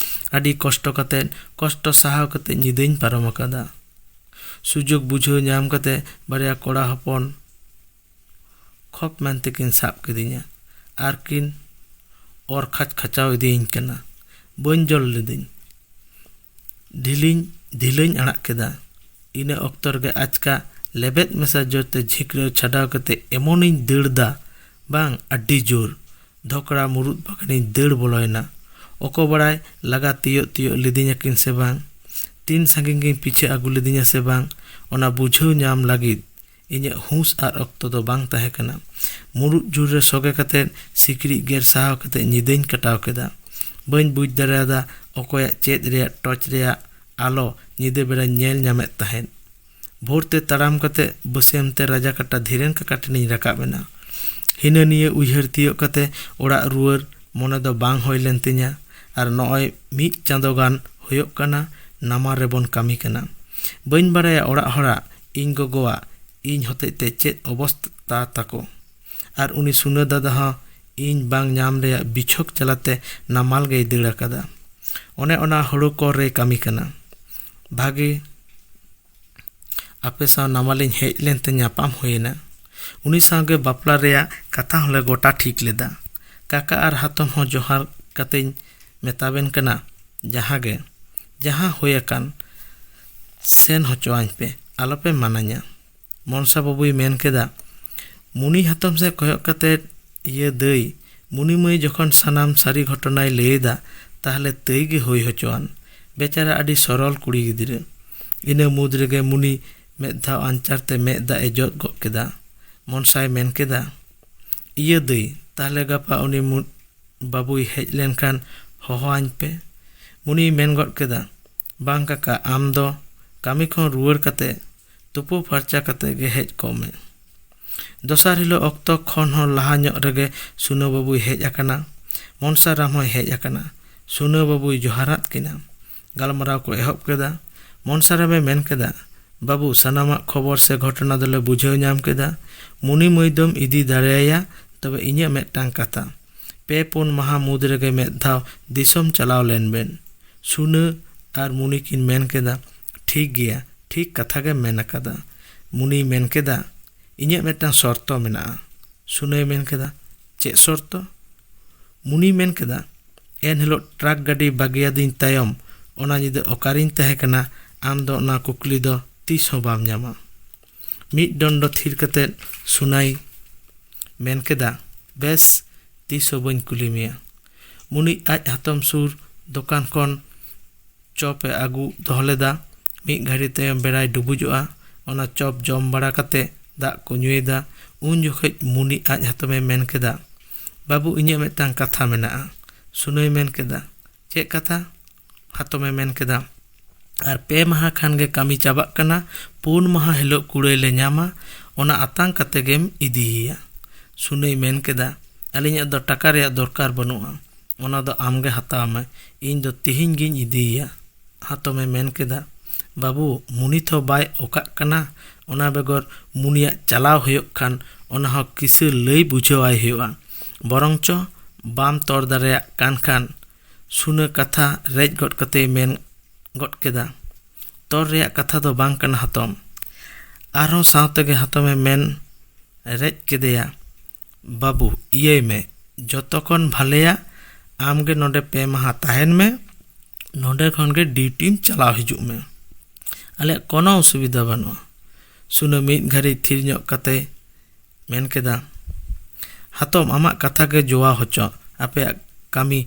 ᱟᱹᱰᱤ ᱠᱚᱥᱴᱚ ᱥᱟᱦᱟᱣ ᱠᱟᱛᱮ ᱧᱤᱫᱟᱹᱧ ᱯᱟᱨᱚᱢ ᱟᱠᱟᱫᱟ᱾ ᱥᱩᱡᱳᱜ ᱵᱩᱡᱷᱟᱹᱣ ᱧᱟᱢ ᱠᱟᱛᱮ ᱵᱟᱨᱭᱟ ᱠᱚᱲᱟ ᱦᱚᱯᱚᱱ ᱠᱷᱚᱯ ᱢᱮᱱᱛᱮᱠᱤᱱ ᱥᱟᱵ ᱠᱤᱫᱤᱧᱟ ᱟᱨ ᱠᱤᱱ ᱚᱨ ᱠᱷᱟᱪᱟᱣ ᱤᱫᱤᱭᱤᱧ ᱠᱟᱱᱟ᱾ ᱵᱟᱹᱧ ᱡᱚᱞ ᱞᱤᱫᱟᱹᱧ, ᱰᱷᱤᱞᱟᱹᱧ ᱟᱲᱟᱜ ᱠᱮᱫᱟ᱾ ᱤᱱᱟᱹ ᱚᱠᱛᱚ ᱨᱮᱜᱮ ᱟᱪᱠᱟ ᱞᱮᱵᱮᱫ ᱢᱮᱥᱟ ᱡᱳᱨᱛᱮ ᱡᱷᱤᱠᱨᱟᱹᱣ ᱪᱷᱟᱰᱟᱣ ᱠᱟᱛᱮ ᱮᱢᱚᱱᱤᱧ ᱫᱟᱹᱲ ᱫᱟ, ᱵᱟᱝ ᱟᱹᱰᱤ ᱡᱳᱨ, ᱫᱷᱚᱠᱲᱟ ᱢᱩᱨᱩᱫ ᱵᱟᱜᱟᱱᱤᱧ ᱫᱟᱹᱲ ᱵᱚᱞᱚᱭᱮᱱᱟ᱾ ᱚᱠᱚ ᱵᱟᱲᱟᱭ ᱞᱟᱜᱟ ᱛᱤᱭᱳᱜ ᱞᱤᱫᱤᱧᱟᱠᱤᱱ ᱥᱮ ᱵᱟᱝ, ᱛᱤᱱ ᱥᱟᱺᱜᱤᱧ ᱜᱤᱧ ᱯᱤᱪᱷᱟᱹ ᱟᱹᱜᱩ ᱞᱤᱫᱤᱧᱟ ᱥᱮ ᱵᱟᱝ, ᱚᱱᱟ ᱵᱩᱡᱷᱟᱹᱣ ᱧᱟᱢ ᱞᱟᱹᱜᱤᱫ ᱤᱧᱟᱹᱜ ᱦᱩᱸᱥ ᱟᱨ ᱚᱠᱛᱚ ᱫᱚ ᱵᱟᱝ ᱛᱟᱦᱮᱸ ᱠᱟᱱᱟ᱾ ᱢᱩᱨᱩᱫ ᱡᱷᱩᱨ ᱨᱮ ᱥᱚᱜᱮ ᱠᱟᱛᱮ ᱥᱤᱠᱲᱤᱡ ᱜᱮᱨ ᱥᱟᱦᱟᱣ ᱠᱟᱛᱮ ᱧᱤᱫᱟᱹᱧ ᱠᱟᱴᱟᱣ ᱠᱮᱫᱟ᱾ ᱵᱟᱹᱧ ᱵᱩᱡᱽ ᱫᱟᱲᱮᱭᱟᱫᱟ ᱚᱠᱚᱭᱟᱜ ᱪᱮᱫ ᱨᱮᱭᱟᱜ ᱴᱚᱨᱪ ᱨᱮᱭᱟᱜ ᱟᱞᱚ ᱧᱤᱫᱟᱹ ᱵᱮᱲᱟᱧ ᱧᱮᱞ ᱧᱟᱢᱮᱫ ᱛᱟᱦᱮᱸᱫ᱾ ᱵᱷᱳᱨᱛᱮ ᱛᱟᱲᱟᱢ ᱠᱟᱛᱮ ᱵᱟᱹᱥᱭᱟᱹᱢᱛᱮ ᱨᱟᱡᱟ ᱠᱟᱴᱟ ᱫᱷᱤᱨᱮᱱ ᱠᱟᱠᱟ ᱴᱷᱮᱱᱤᱧ ᱨᱟᱠᱟᱵ ᱮᱱᱟ᱾ ᱦᱤᱱᱟᱹ ᱱᱤᱭᱟᱹ ᱩᱭᱦᱟᱹᱨ ᱛᱤᱭᱳᱜ ᱠᱟᱛᱮ ᱚᱲᱟᱜ ᱨᱩᱣᱟᱹᱲ ᱢᱚᱱᱮ ᱫᱚ ᱵᱟᱝ ᱦᱩᱭ ᱞᱮᱱ ᱛᱤᱧᱟ᱾ ᱟᱨ ᱱᱚᱜᱼᱚᱭ 1 ᱪᱟᱸᱫᱳ ᱜᱟᱱ ᱦᱩᱭᱩᱜ ᱠᱟᱱᱟ ᱱᱟᱢᱟᱞ ᱨᱮᱵᱚᱱ ᱠᱟᱹᱢᱤ ᱠᱟᱱᱟ᱾ ᱵᱟᱹᱧ ᱵᱟᱲᱟᱭᱟ ᱚᱲᱟᱜ ᱦᱚᱲᱟᱜ, ᱤᱧ ᱜᱚᱜᱚᱣᱟᱜ, ᱤᱧ ᱦᱚᱛᱮᱡ ᱛᱮ ᱪᱮᱫ ᱚᱵᱚᱥᱛᱟ ᱛᱟᱠᱚ᱾ ᱟᱨ ᱩᱱᱤ ᱥᱩᱱᱟᱹ ᱫᱟᱫᱟ ᱦᱚᱸ ᱤᱧ bang ᱧᱟᱢ ᱨᱮᱭᱟᱜ ᱵᱤᱪᱷᱚᱠ ᱪᱟᱞᱟতে নামাল ᱜᱮᱭ ᱫᱟᱹᱲ ᱟᱠᱟᱫᱟ। ᱚᱱᱮ ᱚᱱᱟ ᱦᱩᱲᱩ ᱠᱚᱨᱮ ᱠᱟᱹᱢᱤ ᱠᱟᱱᱟ। ᱵᱷᱟᱜᱮ ᱟᱯᱮ ᱥᱟᱶ নামাᱞᱤᱧ ᱦᱮᱡ ᱞᱮᱱᱛᱮ ᱧᱟᱯᱟᱢ ᱦᱩᱭᱮᱱᱟ। ᱩᱱᱤ ᱥᱟᱶᱜᱮ ᱵᱟᱯᱞᱟ ᱨᱮᱭᱟᱜ ᱠᱟᱛᱷᱟ ᱦᱚᱸᱞᱮ ᱜᱚᱴᱟ ᱴᱷᱤᱠ ᱞᱮᱫᱟ। ᱠᱟᱠᱟ ᱟᱨ ᱦᱟᱛᱚᱢ ᱦᱚᱸ ᱡᱚᱦᱟᱨ ᱠᱟᱛᱮᱧ ᱢᱮᱛᱟᱵᱮᱱ ᱠᱟᱱᱟ ᱡᱟᱦᱟᱸ ᱦᱩᱭ ᱟᱠᱟᱱ ᱥᱮᱱ ᱦᱚᱪᱚᱣᱟᱹᱧ ᱯᱮ, ᱟᱞᱚᱯᱮ ᱢᱟᱱᱟᱧᱟ। ᱢᱚᱱᱥᱟ ᱵᱟᱹᱵᱩᱭ ᱢᱮᱱ ᱠᱮᱫᱟ। ᱢᱩᱱᱤ ᱦᱟᱛᱚᱢ ᱥᱮᱫ ᱠᱚᱭᱚᱜ ᱠᱟᱛᱮ ᱤᱭᱟᱹ ᱫᱟᱹᱭ, ᱢᱩᱱᱤ ᱢᱟᱹᱭ ᱡᱚᱠᱷᱚᱱ ᱥᱟᱱᱟᱢ ᱥᱟᱹᱨᱤ ᱜᱷᱚᱴᱚᱱᱟᱭ ᱞᱟᱹᱭᱮᱫᱟ ᱛᱟᱦᱞᱮ ᱛᱟᱹᱭ ᱜᱮ ᱦᱩᱭ ᱦᱚᱪᱚᱣᱟᱱ। ᱵᱮᱪᱟᱨᱟ ᱟᱹᱰᱤ ᱥᱚᱨᱚᱞ ᱠᱩᱲᱤ ᱜᱤᱫᱽᱨᱟᱹ। ᱤᱱᱟᱹ ᱢᱩᱫᱽ ᱨᱮᱜᱮ ᱢᱩᱱᱤ ᱢᱮᱫ ᱫᱷᱟᱣ ᱟᱧᱪᱟᱨ ᱛᱮ ᱢᱮᱫ ᱫᱟᱜ ᱮ ᱡᱚᱫ ᱜᱚᱫ ᱠᱮᱫᱟ। ᱢᱚᱱᱥᱟᱭ ᱢᱮᱱ ᱠᱮᱫᱟ, ᱤᱭᱟᱹ ᱫᱟᱹᱭ, ᱛᱟᱦᱞᱮ ᱜᱟᱯᱟ ᱩᱱᱤ ᱵᱟᱹᱵᱩᱭ ᱦᱮᱡ ᱞᱮᱱᱠᱷᱟᱱ ᱦᱚᱦᱚᱣᱟᱹᱧ ᱯᱮ। ᱢᱩᱱᱤᱭ ᱢᱮᱱ ᱜᱚᱫ ᱠᱮᱫᱟ, ᱵᱟᱝ ᱠᱟᱠᱟ, ᱟᱢ ᱫᱚ ᱠᱟᱹᱢᱤ ᱠᱷᱚᱱ ᱨᱩᱣᱟᱹᱲ ᱠᱟᱛᱮ ᱛᱩᱯᱩ ᱯᱷᱟᱨᱪᱟ ᱠᱟᱛᱮ ᱜᱮ ᱦᱮᱡ ᱠᱚᱜ ᱢᱮ। ᱫᱚᱥᱟᱨ ᱦᱤᱞᱳᱜ ᱚᱠᱛᱚ ᱠᱷᱚᱱ ᱦᱚᱸ ᱞᱟᱦᱟ ᱧᱚᱜ ᱨᱮᱜᱮ ᱥᱩᱱᱟᱹ ᱵᱟᱹᱵᱩᱭ ᱦᱮᱡ ᱟᱠᱟᱱᱟ। ᱢᱚᱱᱥᱟᱨᱟᱢ ᱦᱚᱸᱭ ᱦᱮᱡ ᱟᱠᱟᱱᱟ। ᱥᱩᱱᱟᱹ ᱵᱟᱹᱵᱩᱭ ᱡᱚᱦᱟᱨᱟᱫ ᱠᱤᱱᱟ। ᱜᱟᱞᱢᱟᱨᱟᱣ ᱠᱚ ᱮᱦᱚᱵ ᱠᱮᱫᱟ। ᱢᱚᱱᱥᱟᱨᱟᱢᱮ ᱢᱮᱱ ᱠᱮᱫᱟ, ᱵᱟᱹᱵᱩ, ᱥᱟᱱᱟᱢᱟᱜ ᱠᱷᱚᱵᱚᱨ ᱥᱮ ᱜᱷᱚᱴᱚᱱᱟ ᱫᱚᱞᱮ ᱵᱩᱡᱷᱟᱹᱣ ᱧᱟᱢ ᱠᱮᱫᱟ। ᱢᱩᱱᱤ ᱢᱟᱹᱭ ᱫᱚᱢ ᱤᱫᱤ ᱫᱟᱲᱮᱭᱟᱭᱟ, ᱛᱚᱵᱮ ᱤᱧᱟᱹᱜ ᱢᱤᱫᱴᱟᱝ ᱠᱟᱛᱷᱟ, 2-4 ᱢᱟᱦᱟ ᱢᱩᱫᱽ ᱨᱮᱜᱮ ᱢᱤᱫ ᱫᱷᱟᱣ ᱫᱤᱥᱚᱢ ᱪᱟᱞᱟᱣ ᱞᱮᱱ ᱵᱮᱱ। ᱥᱩᱱᱟᱹ ᱟᱨ ᱢᱩᱱᱤ ᱠᱤᱱ ᱢᱮᱱ ᱠᱮᱫᱟ, ᱴᱷᱤᱠ ᱜᱮᱭᱟ, ᱴᱷᱤᱠ ᱠᱟᱛᱷᱟ ᱜᱮᱢ ᱢᱮᱱ ᱟᱠᱟᱫᱟ। ᱢᱩᱱᱤᱭ ᱢᱮᱱ ᱠᱮᱫᱟ, ᱤᱧᱟᱹᱜ ᱢᱤᱫᱴᱟᱝ ᱥᱚᱨᱛᱚ ᱢᱮᱱᱟᱜᱼᱟ। ᱥᱩᱱᱟᱹᱭ ᱢᱮᱱ ᱠᱮᱫᱟ, ᱪᱮᱫ ᱥᱚᱨᱛᱚ? ᱢᱩᱱᱤᱭ ᱢᱮᱱ ᱠᱮᱫᱟ, ᱮᱱ ᱦᱤᱞᱳᱜ ᱴᱨᱟᱠ ᱜᱟᱹᱰᱤ ᱵᱟᱹᱜᱤᱭᱟᱫᱤᱧ ᱛᱟᱭᱚᱢ ᱚᱱᱟ ᱧᱤᱫᱟᱹ ᱚᱠᱟᱨᱤᱧ ᱛᱟᱦᱮᱸ ᱠᱟᱱᱟ, ᱟᱢ ᱫᱚ ᱚᱱᱟ ᱠᱩᱠᱞᱤ ᱫᱚ ᱛᱤᱥ ᱦᱚᱸ ᱵᱟᱢ ᱧᱟᱢᱟ। ᱢᱤᱫ ᱰᱚᱸᱰᱚ ᱛᱷᱤᱨ ᱠᱟᱛᱮ ᱥᱩᱱᱟᱭ ᱢᱮᱱ ᱠᱮᱫᱟ, ᱵᱮᱥ, ᱛᱤᱥ ᱦᱚᱸ ᱵᱟᱹᱧ ᱠᱩᱞᱤ ᱢᱮᱭᱟ। ᱢᱩᱱᱤ ᱟᱡ ᱦᱟᱛᱚᱢ ᱥᱩᱨ ᱫᱚᱠᱟᱱ ᱠᱷᱚᱱ ᱪᱚᱯ ᱮ ᱟᱹᱜᱩ ᱫᱚᱦᱚ ᱞᱮᱫᱟ। ᱢᱤᱫ ᱜᱷᱟᱹᱲᱤ ᱛᱟᱭᱚᱢ ᱵᱮᱲᱟᱭ ᱰᱩᱵᱩᱡᱚᱜᱼᱟ। ᱚᱱᱟ ᱪᱚᱯ ᱡᱚᱢ ᱵᱟᱲᱟ ᱠᱟᱛᱮ ᱫᱟᱜ ᱠᱚ ᱧᱩᱭᱮᱫᱟ। ᱩᱱ ᱡᱚᱠᱷᱮᱡ ᱢᱩᱱᱤ ᱟᱡ ᱦᱟᱛᱚᱢᱮ ᱢᱮᱱ ᱠᱮᱫᱟ, ᱵᱟᱹᱵᱩ, ᱤᱧᱟᱹᱜ ᱢᱤᱫᱴᱟᱝ ᱠᱟᱛᱷᱟ ᱢᱮᱱᱟᱜᱼᱟ। ᱥᱩᱱᱟᱹᱭ ᱢᱮᱱ ᱠᱮᱫᱟ, ᱪᱮᱫ ᱠᱟᱛᱷᱟ? ᱦᱟᱛᱚᱢᱮ ᱢᱮᱱ ᱠᱮᱫᱟ, ᱟᱨ 2 ᱢᱟᱦᱟ ᱠᱷᱟᱱ ᱜᱮ ᱠᱟᱹᱢᱤ ᱪᱟᱵᱟᱜ ᱠᱟᱱᱟ। 4 ᱢᱟᱦᱟ ᱦᱤᱞᱳᱜ ᱠᱩᱲᱟᱹᱭ ᱞᱮ ᱧᱟᱢᱟ, ᱚᱱᱟ ᱟᱛᱟᱝ ᱠᱟᱛᱮ ᱜᱮᱢ ᱤᱫᱤᱭᱮᱭᱟ। ᱥᱩᱱᱟᱹᱭ ᱢᱮᱱ ᱠᱮᱫᱟ, ᱟᱹᱞᱤᱧᱟᱜ ᱫᱚ ᱴᱟᱠᱟ ᱨᱮᱭᱟᱜ ᱫᱚᱨᱠᱟর ᱵᱟᱹᱱᱩᱜᱼᱟ, ᱚᱱᱟ ᱫᱚ ᱟᱢᱜᱮ ᱦᱟᱛᱟᱣ ᱢᱮ, ᱤᱧ ᱫᱚ ᱛᱤᱦᱤᱧ ᱜᱤᱧ ᱤᱫᱤᱭᱮᱭᱟ। ᱦᱟᱛᱚᱢᱮ ᱢᱮᱱ ᱠᱮᱫᱟ, ᱵᱟᱹᱵᱩ, ᱢᱩᱱᱤ ᱛᱚ ᱵᱟᱭ ᱚᱠᱟᱜ ᱠᱟᱱᱟ, ᱚᱱᱟ ᱵᱮᱜᱚᱨ ᱢᱩᱱᱤᱭᱟᱜ ᱪᱟᱞᱟᱣ ᱦᱩᱭᱩᱜ ᱠᱷᱟᱱ ᱚᱱᱟ ᱦᱚᱸ ᱠᱤᱥᱟᱹ ᱞᱟᱹᱭ ᱵᱩᱡᱷᱟᱹᱣᱟᱭ ᱦᱩᱭᱩᱜᱼᱟ। ᱵᱚᱨᱚᱝ ᱪᱚ ᱵᱟᱢ ᱛᱚᱨ ᱫᱟᱲᱮᱭᱟᱜ ᱠᱟᱱ ᱠᱷᱟᱱ सुना कथा रेज गट कते मेन गट केदा तोर रेया कथा दो बांग कना हातम आरो सावते गे हातमे मेन रेज केदेया बाबू इये में जतखन भालेया आमगे नोडे पे माहा ताहेन में नोडे खन गे ड्यूटीम चलाव हिजुग में आले कोनो असुविधा बनुआ सुना मीद घड़ी थिर ᱧᱚᱜ कते मेन केदा हातम आमा कथा गे जोवा होचो आपे कामी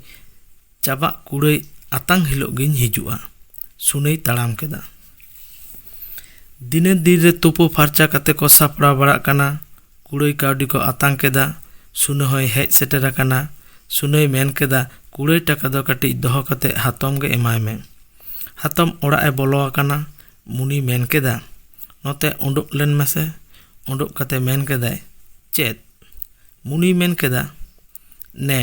चाबा कुड़ई आतांग हिलो गिन हिजुआ सुनई ताड़ाम केदा दिने दिन रे तुपो फारचा कते को सापड़ा बड़ा कना कुड़ई कावडी को आतांग केदा सुना होय हेज सेटेर कना सुनई मेन केदा कुड़ई टाका दो कटी दोहो कते हातम गे एमाय में हातम ओड़ा ए बोलो आकना मुनी मेन केदा नोते उडुक लेन मेसे उडुक कते मेन केदाय चेत मुनी मेन केदा ने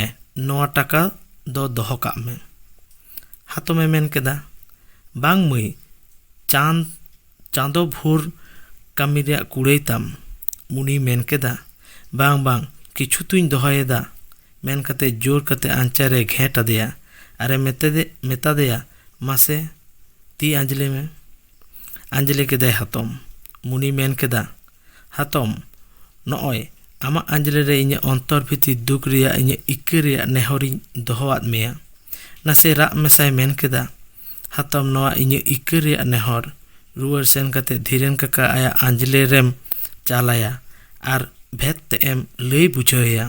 नोआ टाका दो दोहो काग में हातमे मेन केदा बांग मुई चांदो भोर कामी रेया कुड़ई ताम मुनी मेन केदा बांग बांग किछु तुई दोहोयेदा मेन कते जोर कते आंचारे घेट आदेया अरे मेता देया मासे ती आंजलि में आंजलि केदाय हातम मुनी मेन केदा हातम नॉय आमा आंजलि रे इnye अंतर भिति दुख रिया इnye इक्के रिया नेहरी दोहोआद मेया नासे राग मेसाय मेन केदा हातम नोआ इnye इक्के रिया नेहर रुवर सेन कते धीरेन काका आया आंजलि रेम चालाया आर भेद ते एम लई बुझाया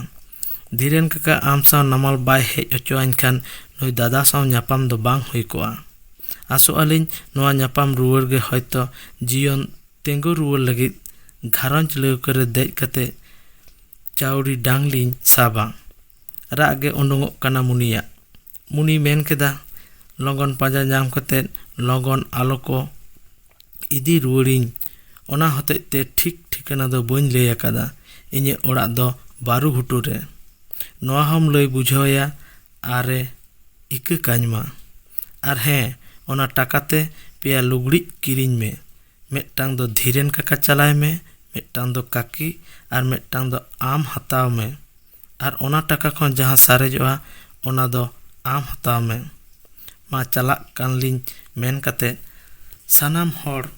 धीरेन काका आम साव नमल बाय हेज होचोआन खान नुई दादा साव ᱧᱟᱯᱟᱢ दो बांग हुई कोआ आसो आलिन नोआ ᱧᱟᱯᱟᱢ रुवर गे हयतो जीवन तेंगो रुवर लगित घारंज लौकरे देज कते चाउरी डांगलिन साबा राग गे उडुंगोग कना मुनिया मुनी मेन केदा लगन पाजा नाम कते लगन आलो को इदी रुवरिन ओना हते ते ठीक ठिकाना दो बइन लई आकादा इnye ओड़ा दो बारू घुटू रे नोआ हम लई बुझाया आरे इके काजमा आर हें ओना टाकाते पेया लुगड़ी किरिñ में मेटांग दो धीरेन काका चलाय में मेटांग दो काकी आर मेटांग दो आम हताव में आर ओना टाका खन जहां सारेजोआ ओना दो आम हताव में मा चला कानलिñ मेन कते सानाम हर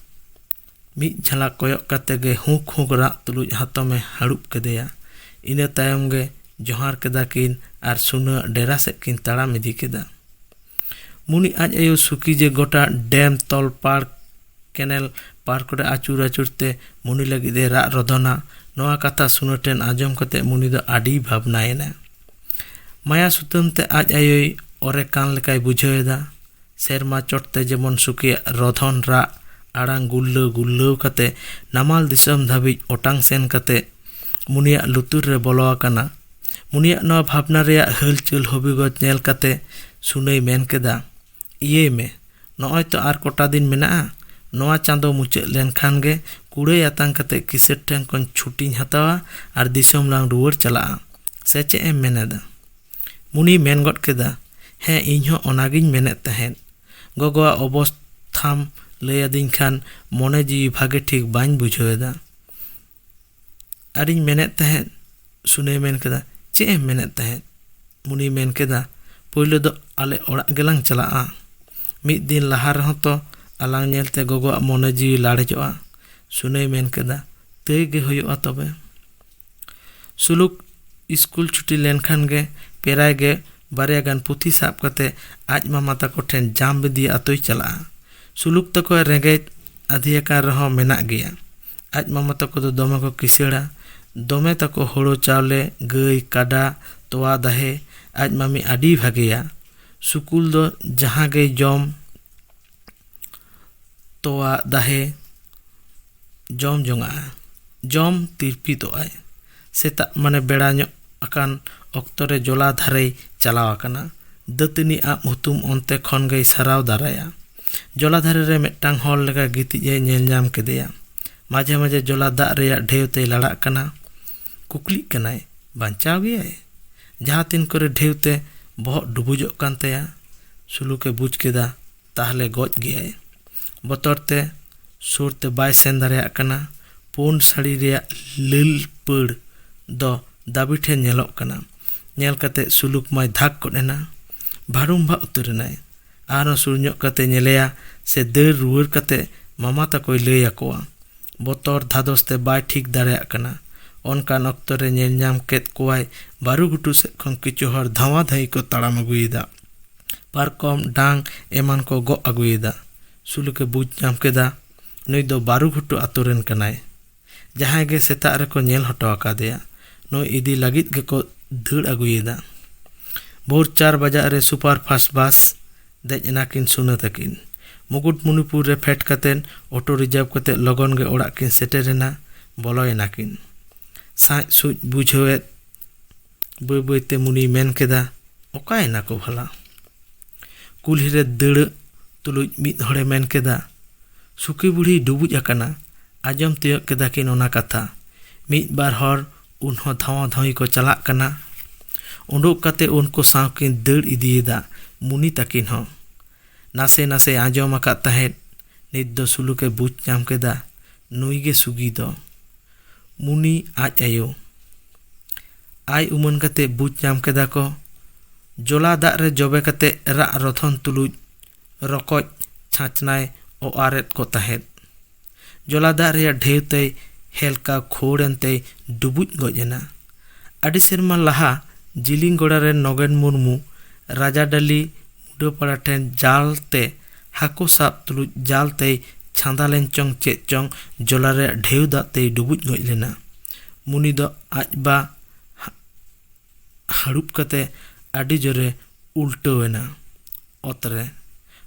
मिद झलक कोयक कते गे हुक हुक राग तुलुज हातमे हाड़ुब केदेया इना तायम गे जोहार केदा किन आर सुना डेरा सेद किन ताड़ाम इदी केदा मुनी आज आयो सुकी जे गोटा डैम तल पार केनेल पार करे आचुर आचुरते मुनी लगिदे राग रधना नोआ कथा सुना टेन आजम कते मुनी दो आडी भावनायेना माया सुतम ते आज आयोय ओरे कान लेकाय बुझावेदा सेरमा चोटते जेमन सुकिया रधन राग आड़ांग गुल्लो गुल्लो कते नामाल दिसम धाबिज ओटांग सेन कते मुनिया लुतुर रे बोलो आकाना मुनिया नोआ भावना रेया हलचल हबिगत नेल कते सुनई मेन केदा इये में नॉय तो आर कोटा दिन मेना नोआ चांदो मुचाद लेनखान गे कुड़ई आतांग कते किसेट ठेन कोन छुट्टी हतावा आर दिसम लांग रुवर चला से चे एम मेनेदा मुनी मेन गट केदा हें इन्हो ओनागिन मेनेत तहेन गोगोआ अवस्थाम लई आदिन खान मने जीवी भागे ठीक बाñ बुझावेदा आरिñ मेनेत तहेन सुनई मेन केदा चे एम मेनेत तहेन मुनी मेन केदा पहले दो आले ओड़ाग गेलांग चलाआ मिद दिन लहा रहो तो आलांग नेलते गोगोआ मने जीवी लाड़ेजोआ सुनई मेन केदा तई गे हुयुआ तबे सुलुक स्कूल छुट्टी लेनखान गे पेराय गे बारिया गान पुथी साब कते आज मामा ताको ठेन जाम बिदी आतोय चला सुलुक तको रेंगेज आधियाकार रहो मेना गया आज मामा ताको दो दोमे को किसेड़ा दोमे ताको होड़ो चावले गई काडा तोवा दाहे आज मामी आडी भागेया सुकुल दो जहां गे जम तोवा दाहे जम जोंगा जम तिरपी तो आय सेता माने बेड़ा ᱧᱚᱜ आकान अक्तरे जोला धारे चलाव आकाना दतनी आप हुतुम ओनते खन गई सराव दाराया जोला धारे रे मेटांग हॉल लेका गितिजे नेल जाम केदेया माझे माझे जोला दाग रेया ढेवते लड़ाक कना कुकली कनाय बांचाव गयाय जहां तीन करे ढेवते बहुत डुबुजोग कान तया सुलुके बुझ केदा ताहले गज गयाय बतरते सुरते बाय सेन दारेयाक कना पुन साड़ी रेया लिल पड़ दो दाबी ठेन नेलोग कना नेल कते सुलुक माय धाक कोडेना ᱵᱷᱟᱲᱩᱢᱵᱷᱟ ᱩᱛᱟᱹᱨᱮᱱᱟᱭ᱾ ᱟᱨᱦᱚᱸ ᱥᱩᱨ ᱧᱚᱜ ᱠᱟᱛᱮ ᱧᱮᱞᱮᱭᱟ ᱥᱮ ᱫᱟᱹᱲ ᱨᱩᱣᱟᱹᱲ ᱠᱟᱛᱮ ᱢᱟᱢᱟ ᱛᱟᱠᱚᱭ ᱞᱟᱹᱭ ᱟᱠᱚᱣᱟ᱾ ᱵᱚᱛᱚᱨ ᱫᱷᱟᱫᱚᱥ ᱛᱮ ᱵᱟᱭ ᱴᱷᱤᱠ ᱫᱟᱲᱮᱭᱟᱜ ᱠᱟᱱᱟ᱾ ᱚᱱᱠᱟᱱ ᱚᱠᱛᱚ ᱨᱮ ᱧᱮᱞ ᱧᱟᱢ ᱠᱮᱫ ᱠᱚᱣᱟᱭ ᱵᱟᱹᱨᱩ ᱜᱷᱩᱴᱩ ᱥᱮᱫ ᱠᱷᱚᱱ ᱠᱤᱪᱷᱩ ᱦᱚᱲ ᱫᱷᱟᱣᱟ ᱫᱷᱟᱹᱭ ᱠᱚ ᱛᱟᱲᱟᱢ ᱟᱹᱜᱩᱭᱮᱫᱟ᱾ ᱯᱟᱨᱠᱚᱢ ᱰᱟᱝ ᱮᱢᱟᱱ ᱠᱚ ᱜᱚᱜ ᱟᱹᱜᱩᱭᱮᱫᱟ᱾ ᱥᱩᱞᱩᱠᱮ ᱵᱩᱡᱽ ᱧᱟᱢ ᱠᱮᱫᱟ ᱱᱩᱭ ᱫᱚ ᱵᱟᱹᱨᱩ ᱜᱷᱩᱴᱩ ᱟᱛᱳ ᱨᱮᱱ ᱠᱟᱱᱟᱭ᱾ ᱡᱟᱦᱟᱸᱭ ᱜᱮ ᱥᱮᱛᱟᱜ ᱨᱮᱠᱚ ᱧᱮᱞ ᱦᱚᱴᱚ ᱟᱠᱟᱫᱮᱭᱟ, ᱱᱩᱭ ᱤᱫᱤ ᱞᱟᱹᱜᱤᱫ ᱜᱮᱠᱚ ᱫᱟᱹᱲ ᱟᱹᱜᱩᱭᱮᱫᱟ᱾ ᱵᱷᱳᱨ 4 ᱵᱟᱡᱟᱜ ᱨᱮ ᱥᱩᱯᱟᱨ ᱯᱷᱟᱥᱴ ᱵᱟᱥ ᱫᱮᱡ ᱮᱱᱟᱠᱤᱱ ᱥᱩᱱᱟᱹ ᱛᱟᱹᱠᱤᱱ᱾ ᱢᱩᱠᱩᱴᱢᱩᱱᱤᱯᱩᱨ ᱨᱮ ᱯᱷᱮᱰ ᱠᱟᱛᱮᱱ ᱚᱴᱳ ᱨᱤᱡᱟᱨᱵᱷ ᱠᱟᱛᱮ ᱞᱚᱜᱚᱱ ᱜᱮ ᱚᱲᱟᱜ ᱠᱤᱱ ᱥᱮᱴᱮᱨᱮᱱᱟ᱾ ᱵᱚᱞᱚᱭᱮᱱᱟᱠᱤᱱ᱾ ᱥᱟᱡ ᱥᱩᱡ ᱵᱩᱡᱷᱟᱹᱣᱮᱫ ᱵᱟᱹᱭ ᱵᱟᱹᱭᱛᱮ ᱢᱩᱱᱤᱭ ᱢᱮᱱ ᱠᱮᱫᱟ, ᱚᱠᱟᱭᱮᱱᱟ ᱠᱚ ᱵᱷᱟᱞᱟ? ᱠᱩᱞᱦᱤ ᱨᱮ ᱫᱟᱹᱲᱟᱹᱜ ᱛᱩᱞᱩᱡ ᱢᱤᱫ ᱦᱚᱲᱮ ᱢᱮᱱ ᱠᱮᱫᱟ, ᱥᱩᱠᱤ ᱵᱩᱲᱦᱤ ᱰᱩᱵᱩᱡ ᱟᱠᱟᱱᱟ᱾ ᱟᱸᱡᱚᱢ ᱛᱤᱭᱳᱜ ᱠᱮᱫᱟ ᱠᱤᱱ ᱚᱱᱟ ᱠᱟᱛᱷᱟ᱾ ᱢᱤᱫ ᱵᱟᱨ ᱦᱚᱲ ᱩᱱᱦᱚᱸ ᱫᱷᱟᱣᱟ ᱫᱷᱟᱣᱤ ᱠᱚ ᱪᱟᱞᱟᱜ ᱠᱟᱱᱟ᱾ ᱩᱰᱩᱠ ᱠᱟᱛᱮ उनको साव किन दड़ इदियेदा। मुनि तकिन हो नासे नासे आंजम आकाद तहेद। नित दो सुलुके बुझ नाम केदा नुई गे सुगी दो। मुनि आज आयो आय उमन कते बुझ नाम केदा को जोला दाग रे जबे कते रा रथन तुलुज रकोज छाचनाय ओ आरेत को तहेद। जोला दाग रे ढेवते हेलका खोड़ेनते डुबुज गजेना। आदि सेरमा लहा जिलिंगोड़ा रे नगेन मुर्मू राजाडाली मुडोपाड़ा ठेन जालते हाको साब तुलुज जालते छांदालेन चोंग चेत चोंग जोला रे ढेव दाते डुबुज गज लेना। मुनि दो आजबा हाड़ुप कते आदि जोरे उल्टोवेना। ओतरे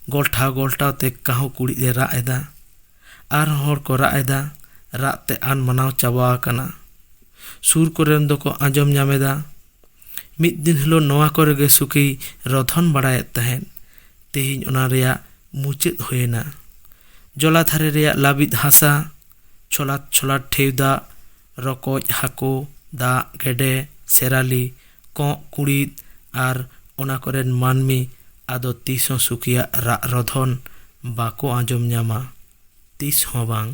गोल्ठाव गोल्ठाव ते काहू कुड़ी दे राग एदा। आर होड़ को राग एदा। राग ते आन मनाव चाबा आकाना। सुर कोरेन दो को आंजम नामेदा। मिद दिन हिलो नोआ करे गे सुकी रधन बड़ायत तहेन। तेहिन ओना रेया मुचेद होयेना। जोला थारे रेया लाबिद हासा छोलात छोलात ठेव दा रकोज हाको दा गेडे सेराली कों कुड़ीद आर ओना कोरेन मानमी आदो तीस हों सुकिया राग रधन बाको आंजम नामा तीस हों बांग।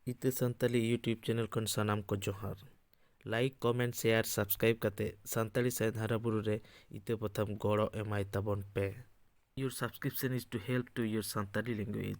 इते संताली यूट्यूब चैनल कन सानाम को जोहार। लाइक कमेंट शेयर सब्सक्राइब कते संताली साइड हाराबुरु रे इते प्रथम गड़ो एमाय ताबन पे। Your subscription is to help to your Santali language.